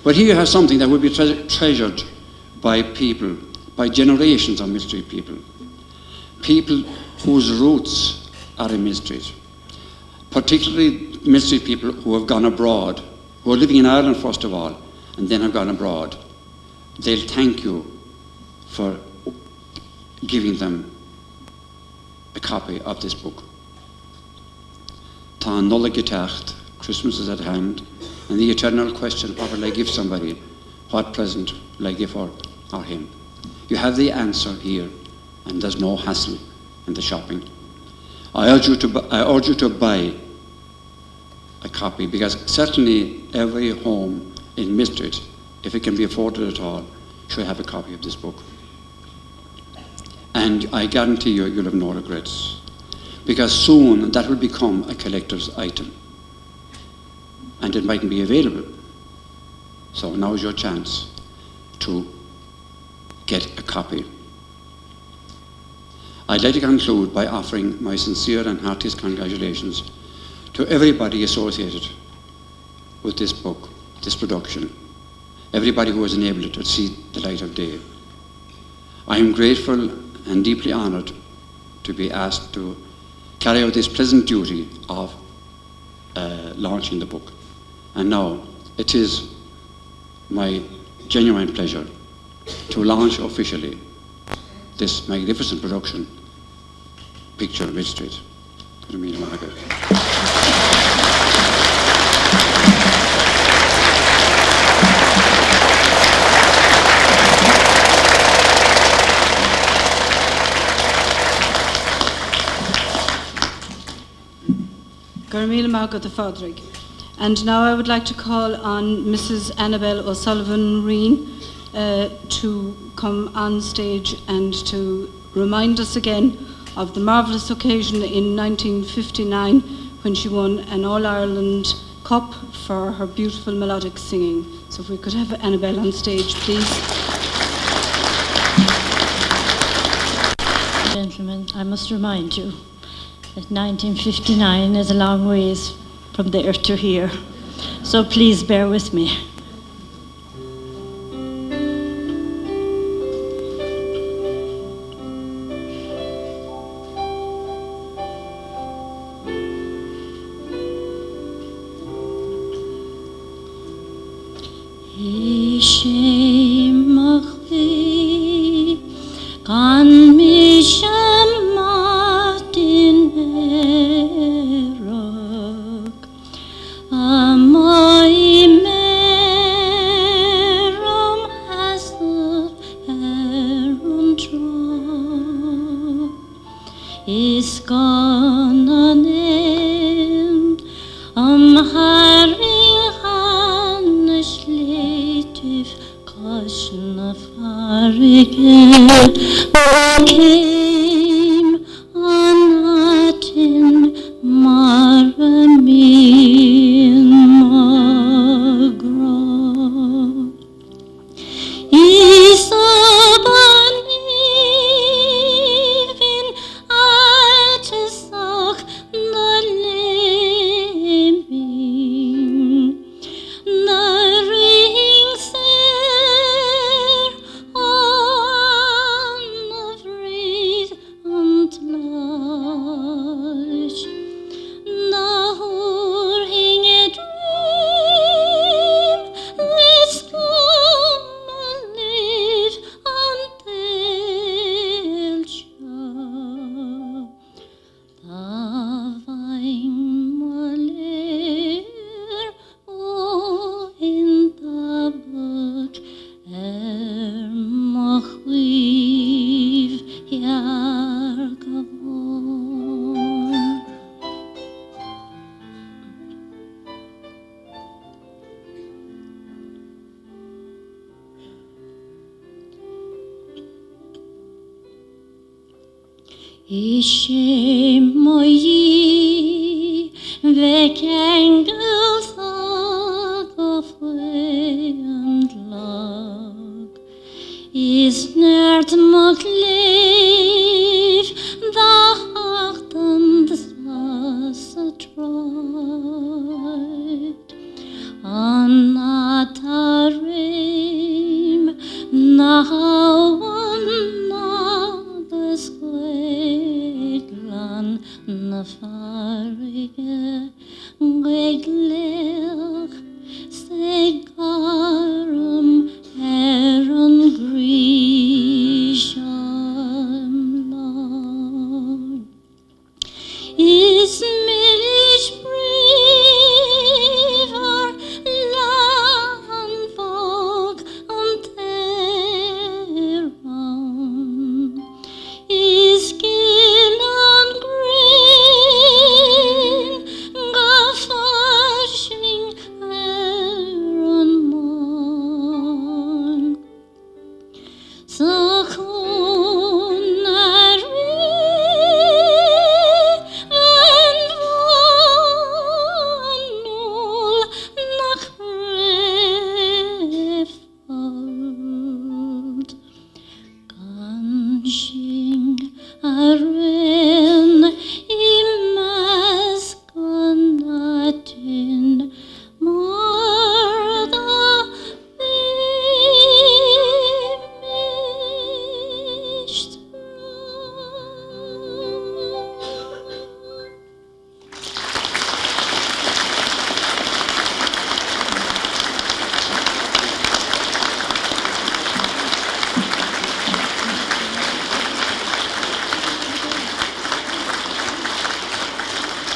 But here you have something that will be treasured by people, by generations of Millstreet people. People whose roots are in Millstreet. Particularly Millstreet people who have gone abroad, who are living in Ireland first of all, and then have gone abroad. They'll thank you for giving them a copy of this book. Tá nula gitacht, Christmas is at hand, and the eternal question, what will I give somebody? What present will I give her or him? You have the answer here, and there's no hassle in the shopping. I urge you to buy a copy, because certainly every home in Millstreet, if it can be afforded at all, should have a copy of this book. And I guarantee you, you'll have no regrets, because soon that will become a collector's item, and it mightn't be available. So now's your chance to get a copy. I'd like to conclude by offering my sincere and heartiest congratulations to everybody associated with this book, this production, everybody who has enabled it to see the light of day. I am grateful and deeply honoured to be asked to carry out this pleasant duty of launching the book. And now it is my genuine pleasure to launch officially this magnificent production, Picture of Millstreet. Garmila Margaret the Fodrig. And now I would like to call on Mrs. Annabel O'Sullivan-Reen to come on stage and to remind us again of the marvellous occasion in 1959 when she won an All-Ireland Cup for her beautiful melodic singing. So if we could have Annabel on stage, please. Gentlemen, I must remind you that 1959 is a long ways from there to here. So please bear with me.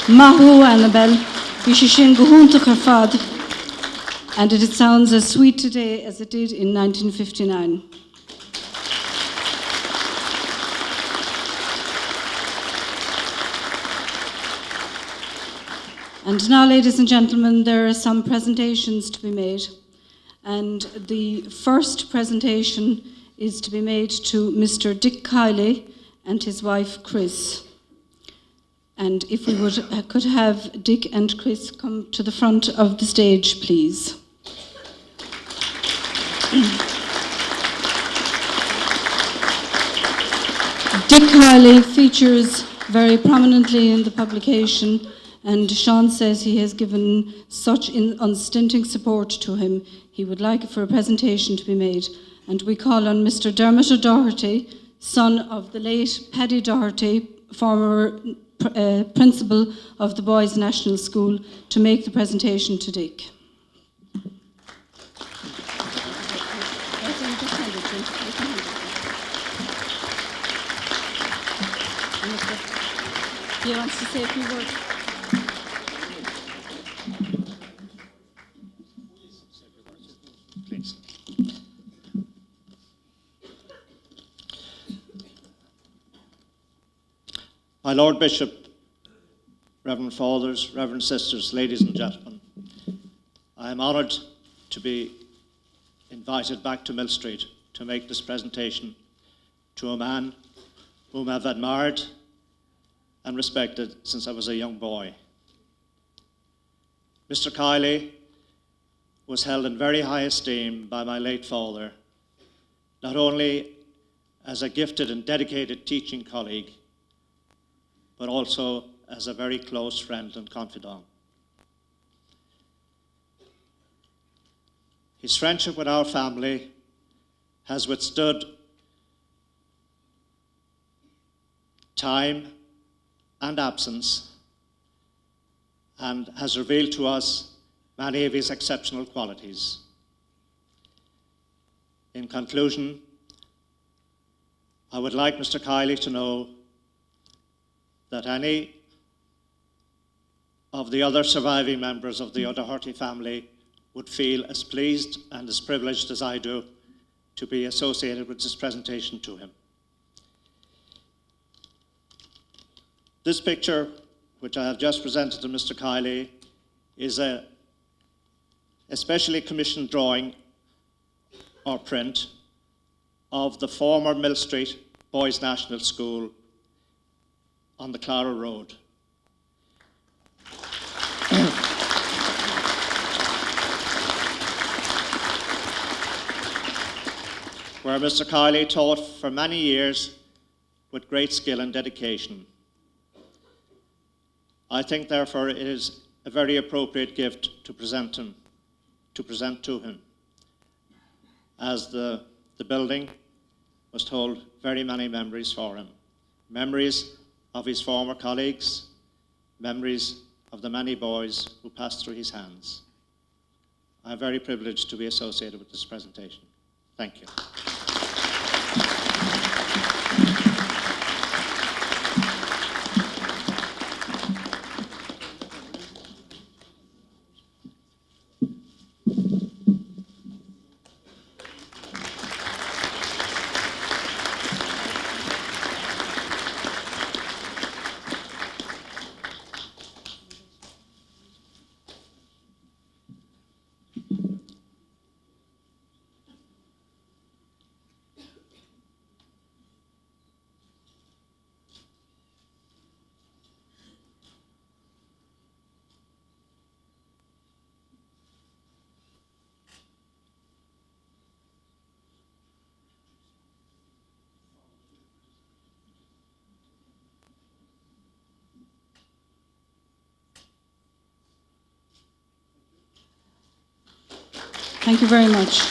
Mahu Annabel, Bishishin Guhunta Fad, and it sounds as sweet today as it did in 1959. And now, ladies and gentlemen, there are some presentations to be made. And the first presentation is to be made to Mr. Dick Kiley and his wife, Chris. And if we could have Dick and Chris come to the front of the stage, please. Dick Kiley features very prominently in the publication, and Seán says he has given such unstinting support to him. He would like for a presentation to be made. And we call on Mr. Dermot O'Doherty, son of the late Paddy Doherty, former principal of the Boys National School, to make the presentation to Dick. He wants to say a few words. Please. My Lord Bishop, Reverend Fathers, Reverend Sisters, ladies and gentlemen, I am honoured to be invited back to Millstreet to make this presentation to a man whom I've admired and respected since I was a young boy. Mr. Kiley was held in very high esteem by my late father, not only as a gifted and dedicated teaching colleague, but also as a very close friend and confidant. His friendship with our family has withstood time and absence, and has revealed to us many of his exceptional qualities. In conclusion, I would like Mr. Kiley to know that any of the other surviving members of the O'Doherty family would feel as pleased and as privileged as I do to be associated with this presentation to him. This picture, which I have just presented to Mr. Kiley, is a specially commissioned drawing or print of the former Millstreet Boys National School on the Clara Road. Where Mr. Kiley taught for many years with great skill and dedication. I think, therefore, it is a very appropriate gift to present to him, as the building must hold very many memories for him. Memories of his former colleagues, memories of the many boys who passed through his hands. I'm very privileged to be associated with this presentation. Thank you. Thank you very much.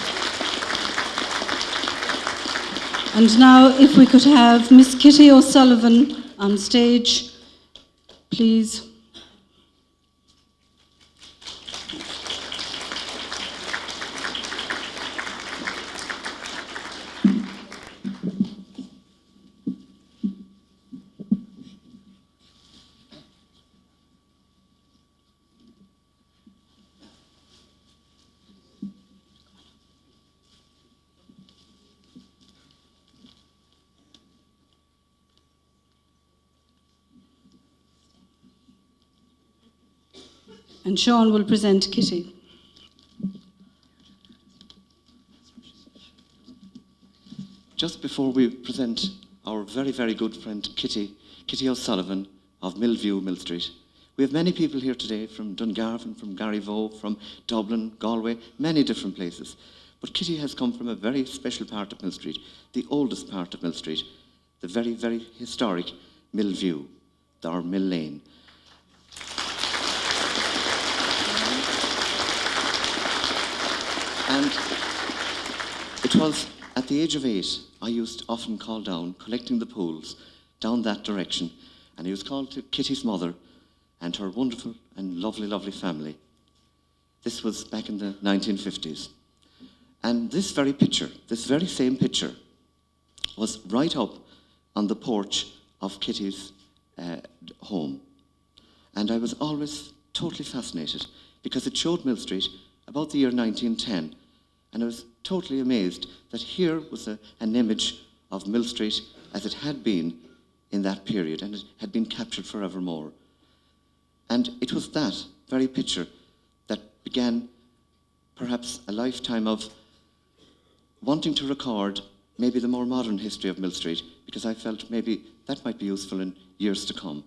And now, if we could have Miss Kitty O'Sullivan on stage, please. and Seán will present Kitty. Just before we present our very, very good friend Kitty O'Sullivan of Millview, Millstreet, we have many people here today from Dungarvan, from Garryvoe, from Dublin, Galway, many different places. But Kitty has come from a very special part of Millstreet, the oldest part of Millstreet, the very, very historic Millview, or Mill Lane. And it was at the age of 8, I used to often call down, collecting the pools down that direction, and he was called to Kitty's mother and her wonderful and lovely, lovely family. This was back in the 1950s. And this very picture, this very same picture, was right up on the porch of Kitty's home. And I was always totally fascinated because it showed Millstreet about the year 1910. And I was totally amazed that here was an image of Millstreet as it had been in that period, and it had been captured forevermore. And it was that very picture that began perhaps a lifetime of wanting to record maybe the more modern history of Millstreet, because I felt maybe that might be useful in years to come.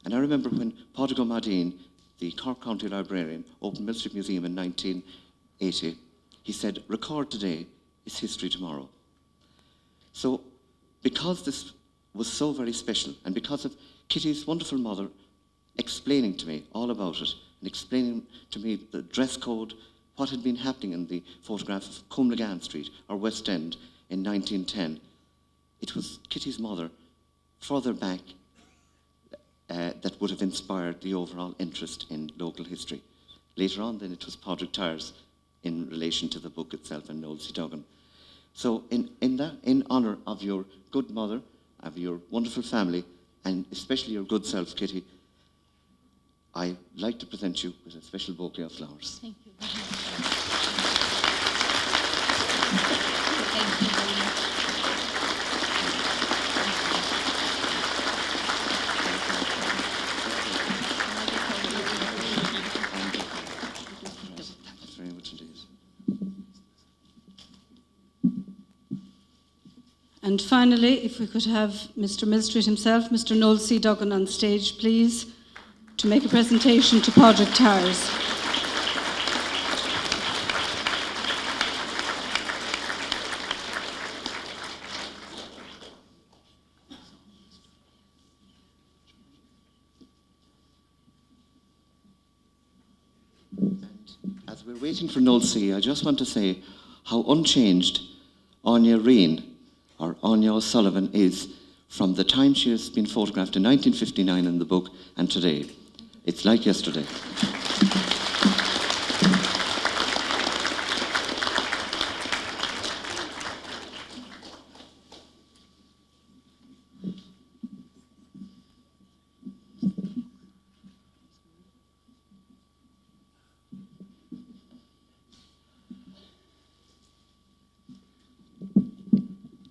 And I remember when Pádraig Ó Maidín, the Cork County librarian, opened Millstreet Museum in 1980, he said, "Record today is history tomorrow." So because this was so very special, and because of Kitty's wonderful mother explaining to me all about it, and explaining to me the dress code, what had been happening in the photograph of Cumlagan Street, or West End, in 1910, it was Kitty's mother, further back, that would have inspired the overall interest in local history. Later on, then, it was Pádraig Tyres in relation to the book itself and Noel C. Duggan. So in honour of your good mother, of your wonderful family, and especially your good self, Kitty, I'd like to present you with a special bouquet of flowers. Thank you. Thank you very much. Thanks very much indeed. And finally, if we could have Mr. Millstreet himself, Mr. Noel C. Duggan, on stage, please, to make a presentation to Pádraig Tyres. As we're waiting for Noel C., I just want to say how unchanged Anya Reen, or Anya O'Sullivan, is from the time she has been photographed in 1959 in the book and today. It's like yesterday.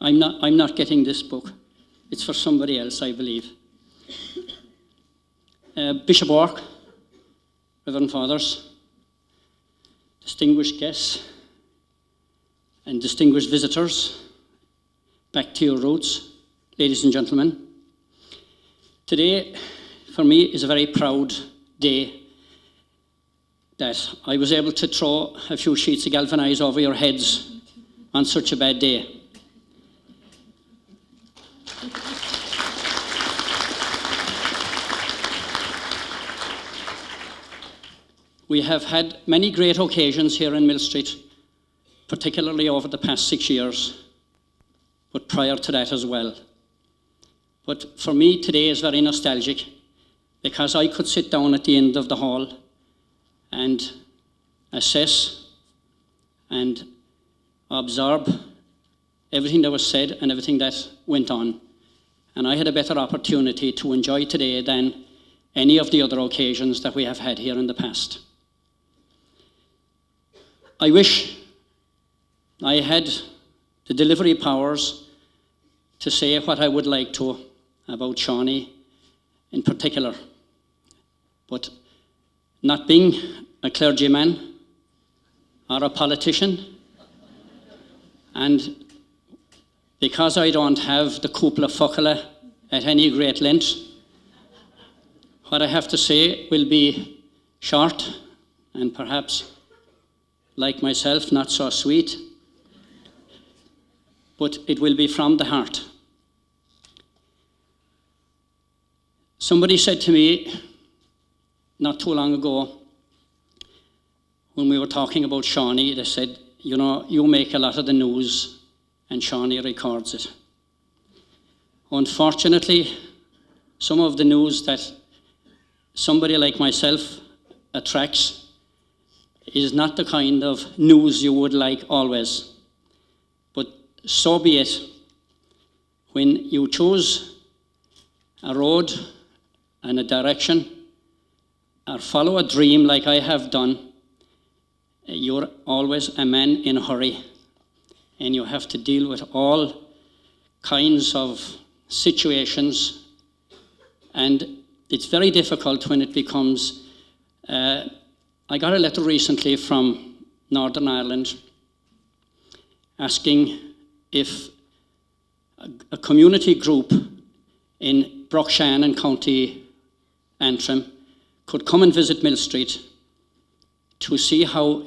I'm not getting this book. It's for somebody else, I believe. Bishop Ork, Reverend Fathers, distinguished guests, and distinguished visitors, back to your roots, ladies and gentlemen. Today, for me, is a very proud day that I was able to throw a few sheets of galvanise over your heads on such a bad day. We have had many great occasions here in Millstreet, particularly over the past 6 years, but prior to that as well. But for me, today is very nostalgic because I could sit down at the end of the hall and assess and absorb everything that was said and everything that went on. And I had a better opportunity to enjoy today than any of the other occasions that we have had here in the past. I wish I had the delivery powers to say what I would like to about Seánie in particular. But not being a clergyman or a politician, and because I don't have the cúpla focaile at any great length, what I have to say will be short and perhaps, like myself, not so sweet, but it will be from the heart. Somebody said to me not too long ago, when we were talking about Seánie, they said, you know, you make a lot of the news and Seánie records it. Unfortunately, some of the news that somebody like myself attracts is not the kind of news you would like always. But so be it. When you choose a road and a direction, or follow a dream like I have done, you're always a man in a hurry, and you have to deal with all kinds of situations, and it's very difficult when it becomes... I got a letter recently from Northern Ireland asking if a community group in Brockshannon, County Antrim, could come and visit Millstreet to see how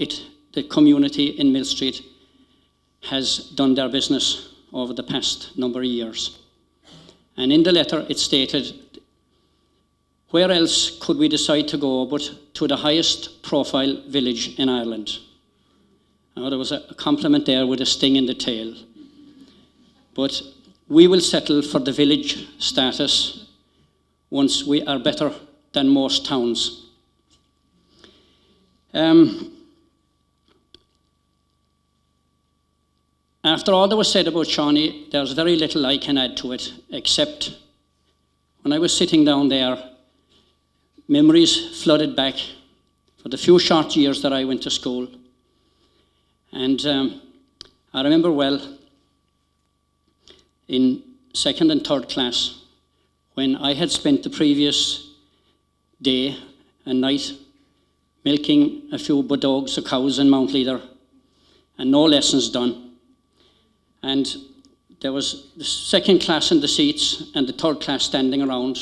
the community in Millstreet has done their business over the past number of years. And in the letter it stated, where else could we decide to go but to the highest profile village in Ireland? Now, there was a compliment there with a sting in the tail. But we will settle for the village status once we are better than most towns. After all that was said about Seánie, there's very little I can add to it, except when I was sitting down there, memories flooded back for the few short years that I went to school. And I remember well, in second and third class, when I had spent the previous day and night milking a few bulldogs of cows in Mount Leader, and no lessons done. And there was the second class in the seats and the third class standing around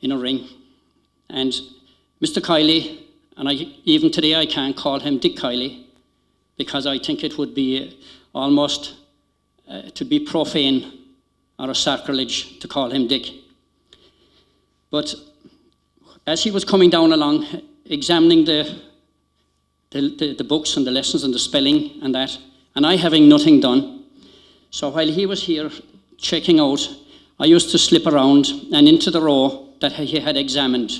in a ring. And Mr. Kiley, and even today I can't call him Dick Kiley, because I think it would be almost to be profane or a sacrilege to call him Dick. But as he was coming down along, examining the books and the lessons and the spelling and that, and I having nothing done, so while he was here checking out, I used to slip around and into the row that he had examined.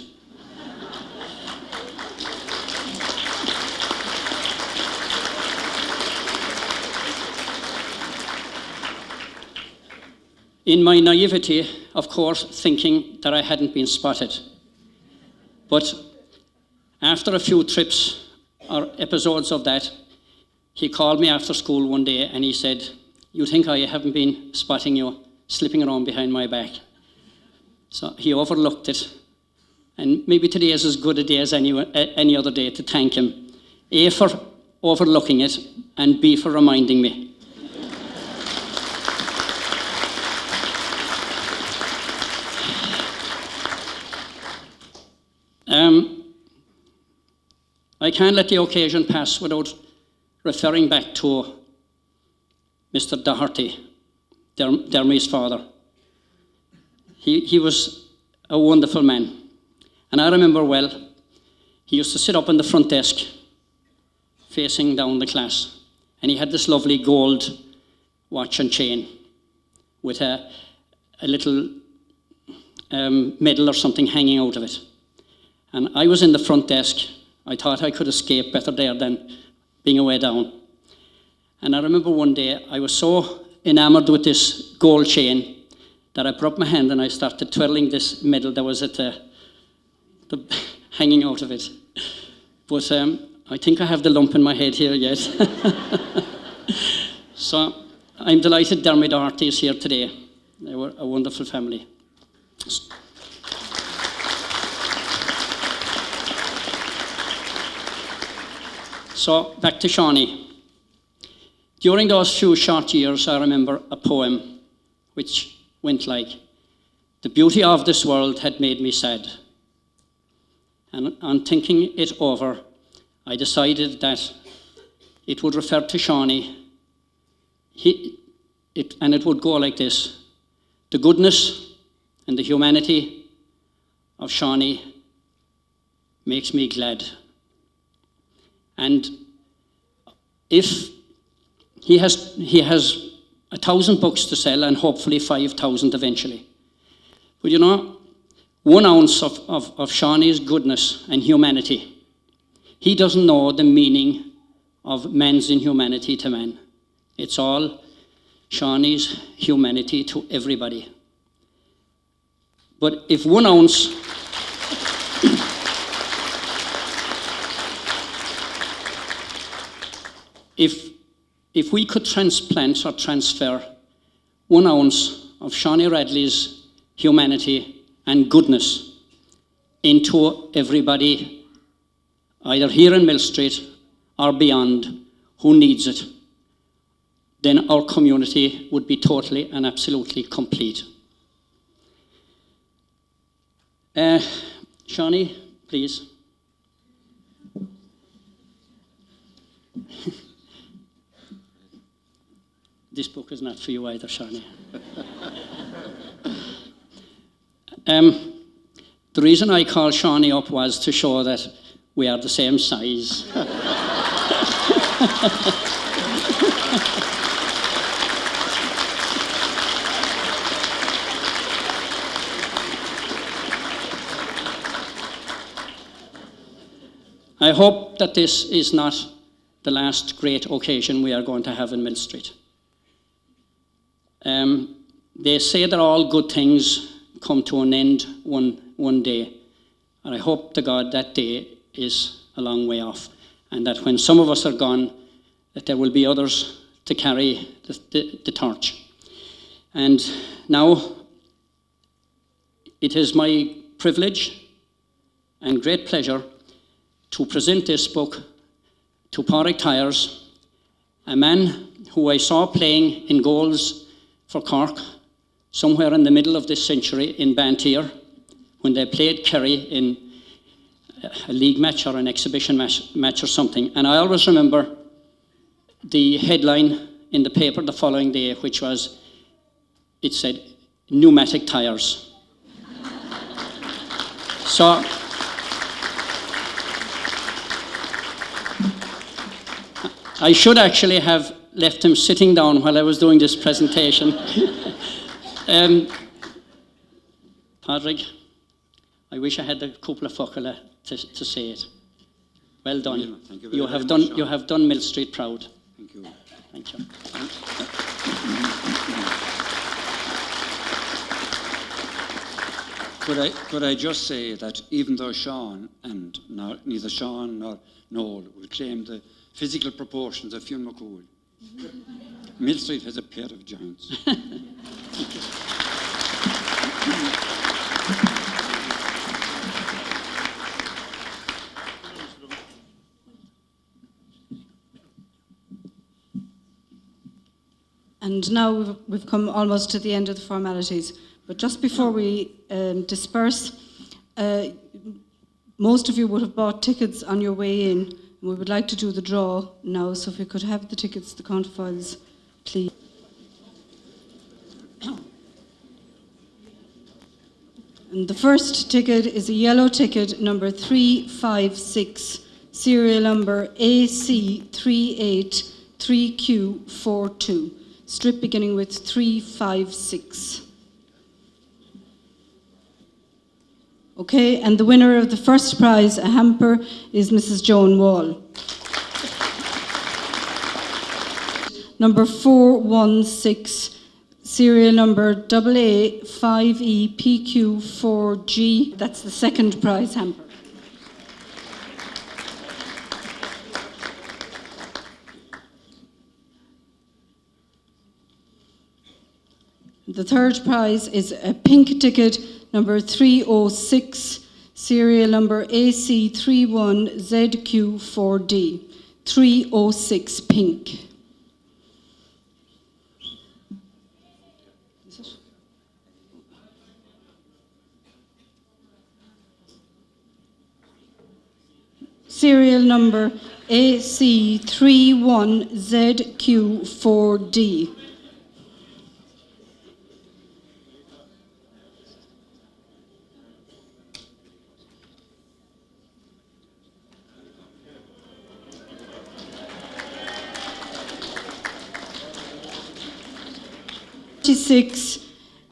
In my naivety, of course, thinking that I hadn't been spotted. But after a few trips or episodes of that, he called me after school one day and he said, "You think I haven't been spotting you slipping around behind my back?" So he overlooked it. And maybe today is as good a day as any other day to thank him. A, for overlooking it, and B, for reminding me. I can't let the occasion pass without referring back to Mr. Doherty, Dermot's father. He was a wonderful man. And I remember well, he used to sit up on the front desk, facing down the class. And he had this lovely gold watch and chain with a little medal or something hanging out of it. And I was in the front desk. I thought I could escape better there than being away down. And I remember one day I was so enamored with this gold chain that I put up my hand and I started twirling this medal that was at the hanging out of it. But I think I have the lump in my head here yet. So I'm delighted Dermot Doherty is here today. They were a wonderful family. So, back to Shawnee. During those few short years, I remember a poem which went like, "The beauty of this world had made me sad. And on thinking it over, I decided that it would refer to Shawnee. And it would go like this: the goodness and the humanity of Shawnee makes me glad. And if he has 1,000 books to sell, and hopefully 5,000 eventually. But you know, 1 ounce of Shawnee's goodness and humanity, he doesn't know the meaning of man's inhumanity to man. It's all Shawnee's humanity to everybody. But if 1 ounce if we could transplant or transfer 1 ounce of Shawnee Radley's humanity and goodness into everybody, either here in Millstreet or beyond, who needs it, then our community would be totally and absolutely complete. Shawnee, please. This book is not for you either, Seán. The reason I called Seán up was to show that we are the same size. I hope that this is not the last great occasion we are going to have in Millstreet. They say that all good things come to an end one day, and I hope to God that day is a long way off, and that when some of us are gone, that there will be others to carry the torch. And now it is my privilege and great pleasure to present this book to Pádraig Tyers, a man who I saw playing in goals for Cork somewhere in the middle of this century in Bantier when they played Kerry in a league match or an exhibition match or something. And I always remember the headline in the paper the following day, which was, it said, "Pneumatic tires." So I should actually have left him sitting down while I was doing this presentation. Pádraig, I wish I had a couple of fucala to say it. Well done. Thank you You very have much, done. Seán. You have done Millstreet proud. Thank you. Thank you. Could I just say that even though Seán and neither Seán nor Noel would claim the physical proportions of Fionn McCool, Millstreet has a pair of giants. And now we've come almost to the end of the formalities. But just before we disperse, most of you would have bought tickets on your way in. We would like to do the draw now, so if we could have the tickets, the counterfoils, please. And the first ticket is a yellow ticket, number 356, serial number AC383Q42, strip beginning with 356. Okay, and the winner of the first prize, a hamper, is Mrs. Joan Wall. Number 416, serial number AA5EPQ4G. That's the second prize hamper. The third prize is a pink ticket, number 306, serial number AC31ZQ4D, 306 pink. Serial number AC31ZQ4D.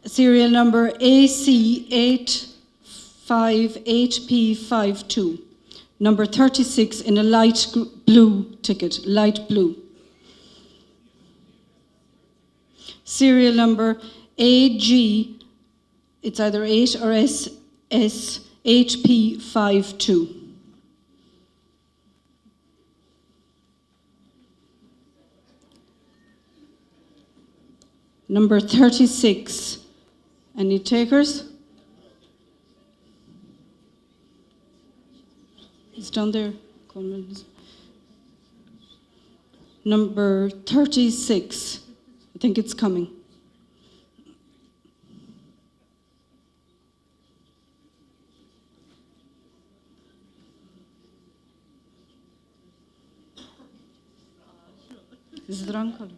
Serial number AC858P52. Number 36 in a light blue ticket, light blue. Serial number AG, it's either 8 or SS, HP52. Number 36. Any takers? It's down there. Number 36. I think it's coming. Is it the wrong color?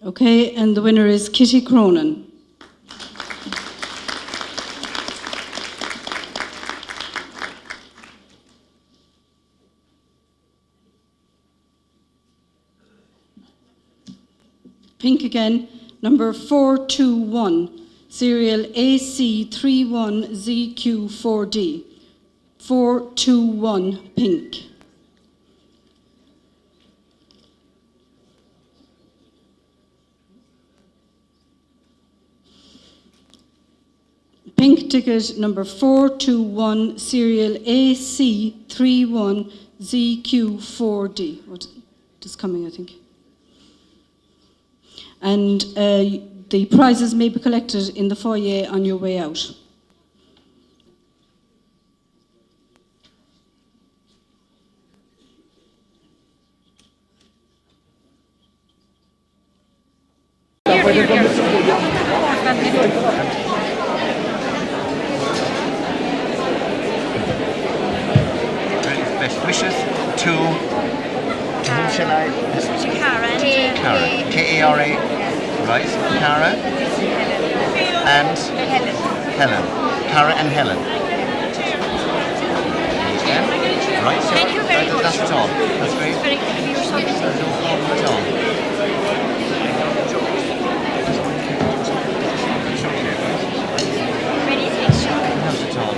Okay, and the winner is Kitty Cronin. Pink again, number 421, serial AC31ZQ4D. 421, pink. Pink ticket number 421, serial AC31ZQ4D. What is coming, I think. And the prizes may be collected in the foyer on your way out. Best wishes to who shall I? Cara. K-A-R-A. Right. Cara. And Helen. Cara and Helen. Right. So Thank you very much. That's all. That's great. Very good for your service. No problem at all. Ready to make sure. Not at all.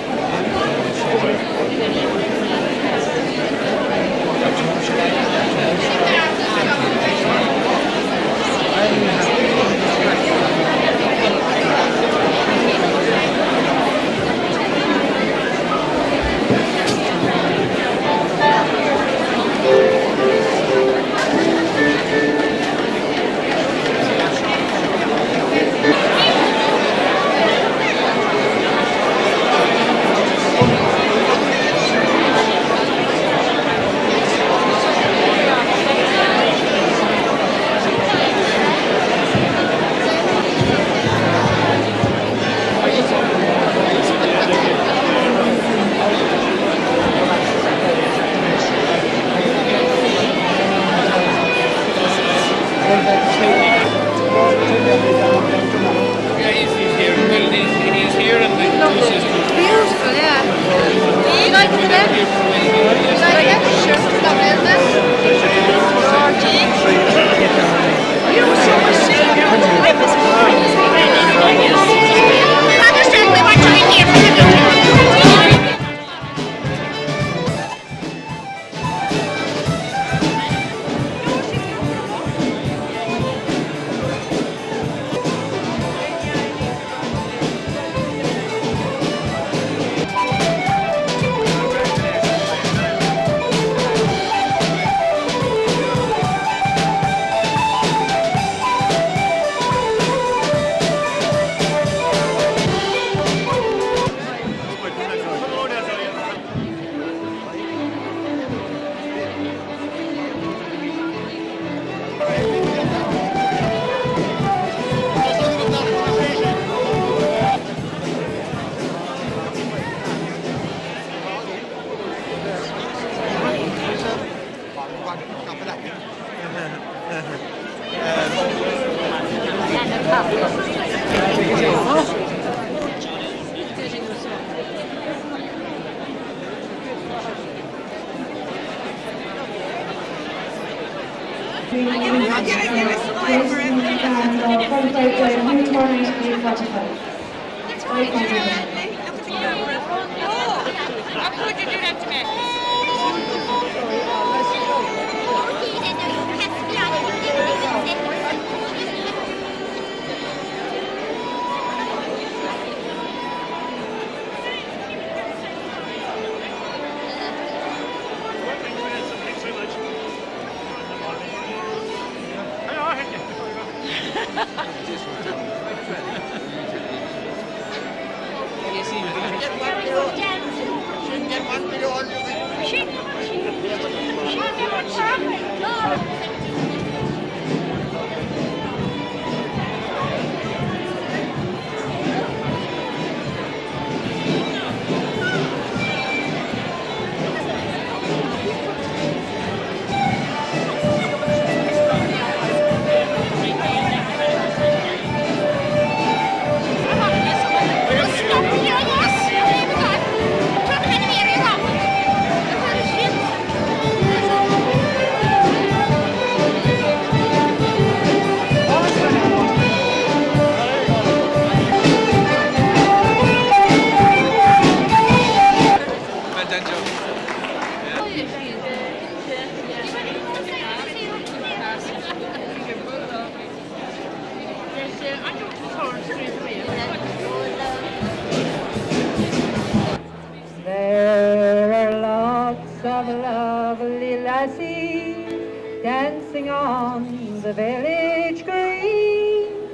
There are lots of lovely lassies dancing on the village green.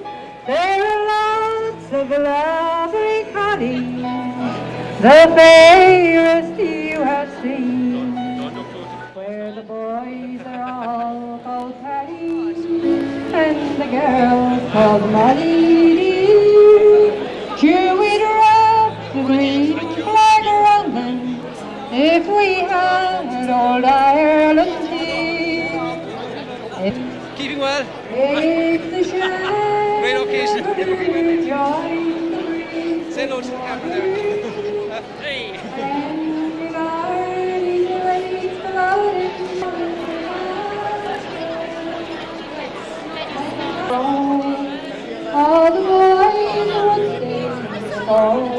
There are lots of lovely collies, the fairest you have seen, where the boys are all called Paddy and the girls called Molly. We'd wrap the green flag around them if we had old Ireland here. Keeping well. If the Great occasion. join the breeze, Say hello to the camera there. Hey. and regarding the waves floating all the boys would sing, oh,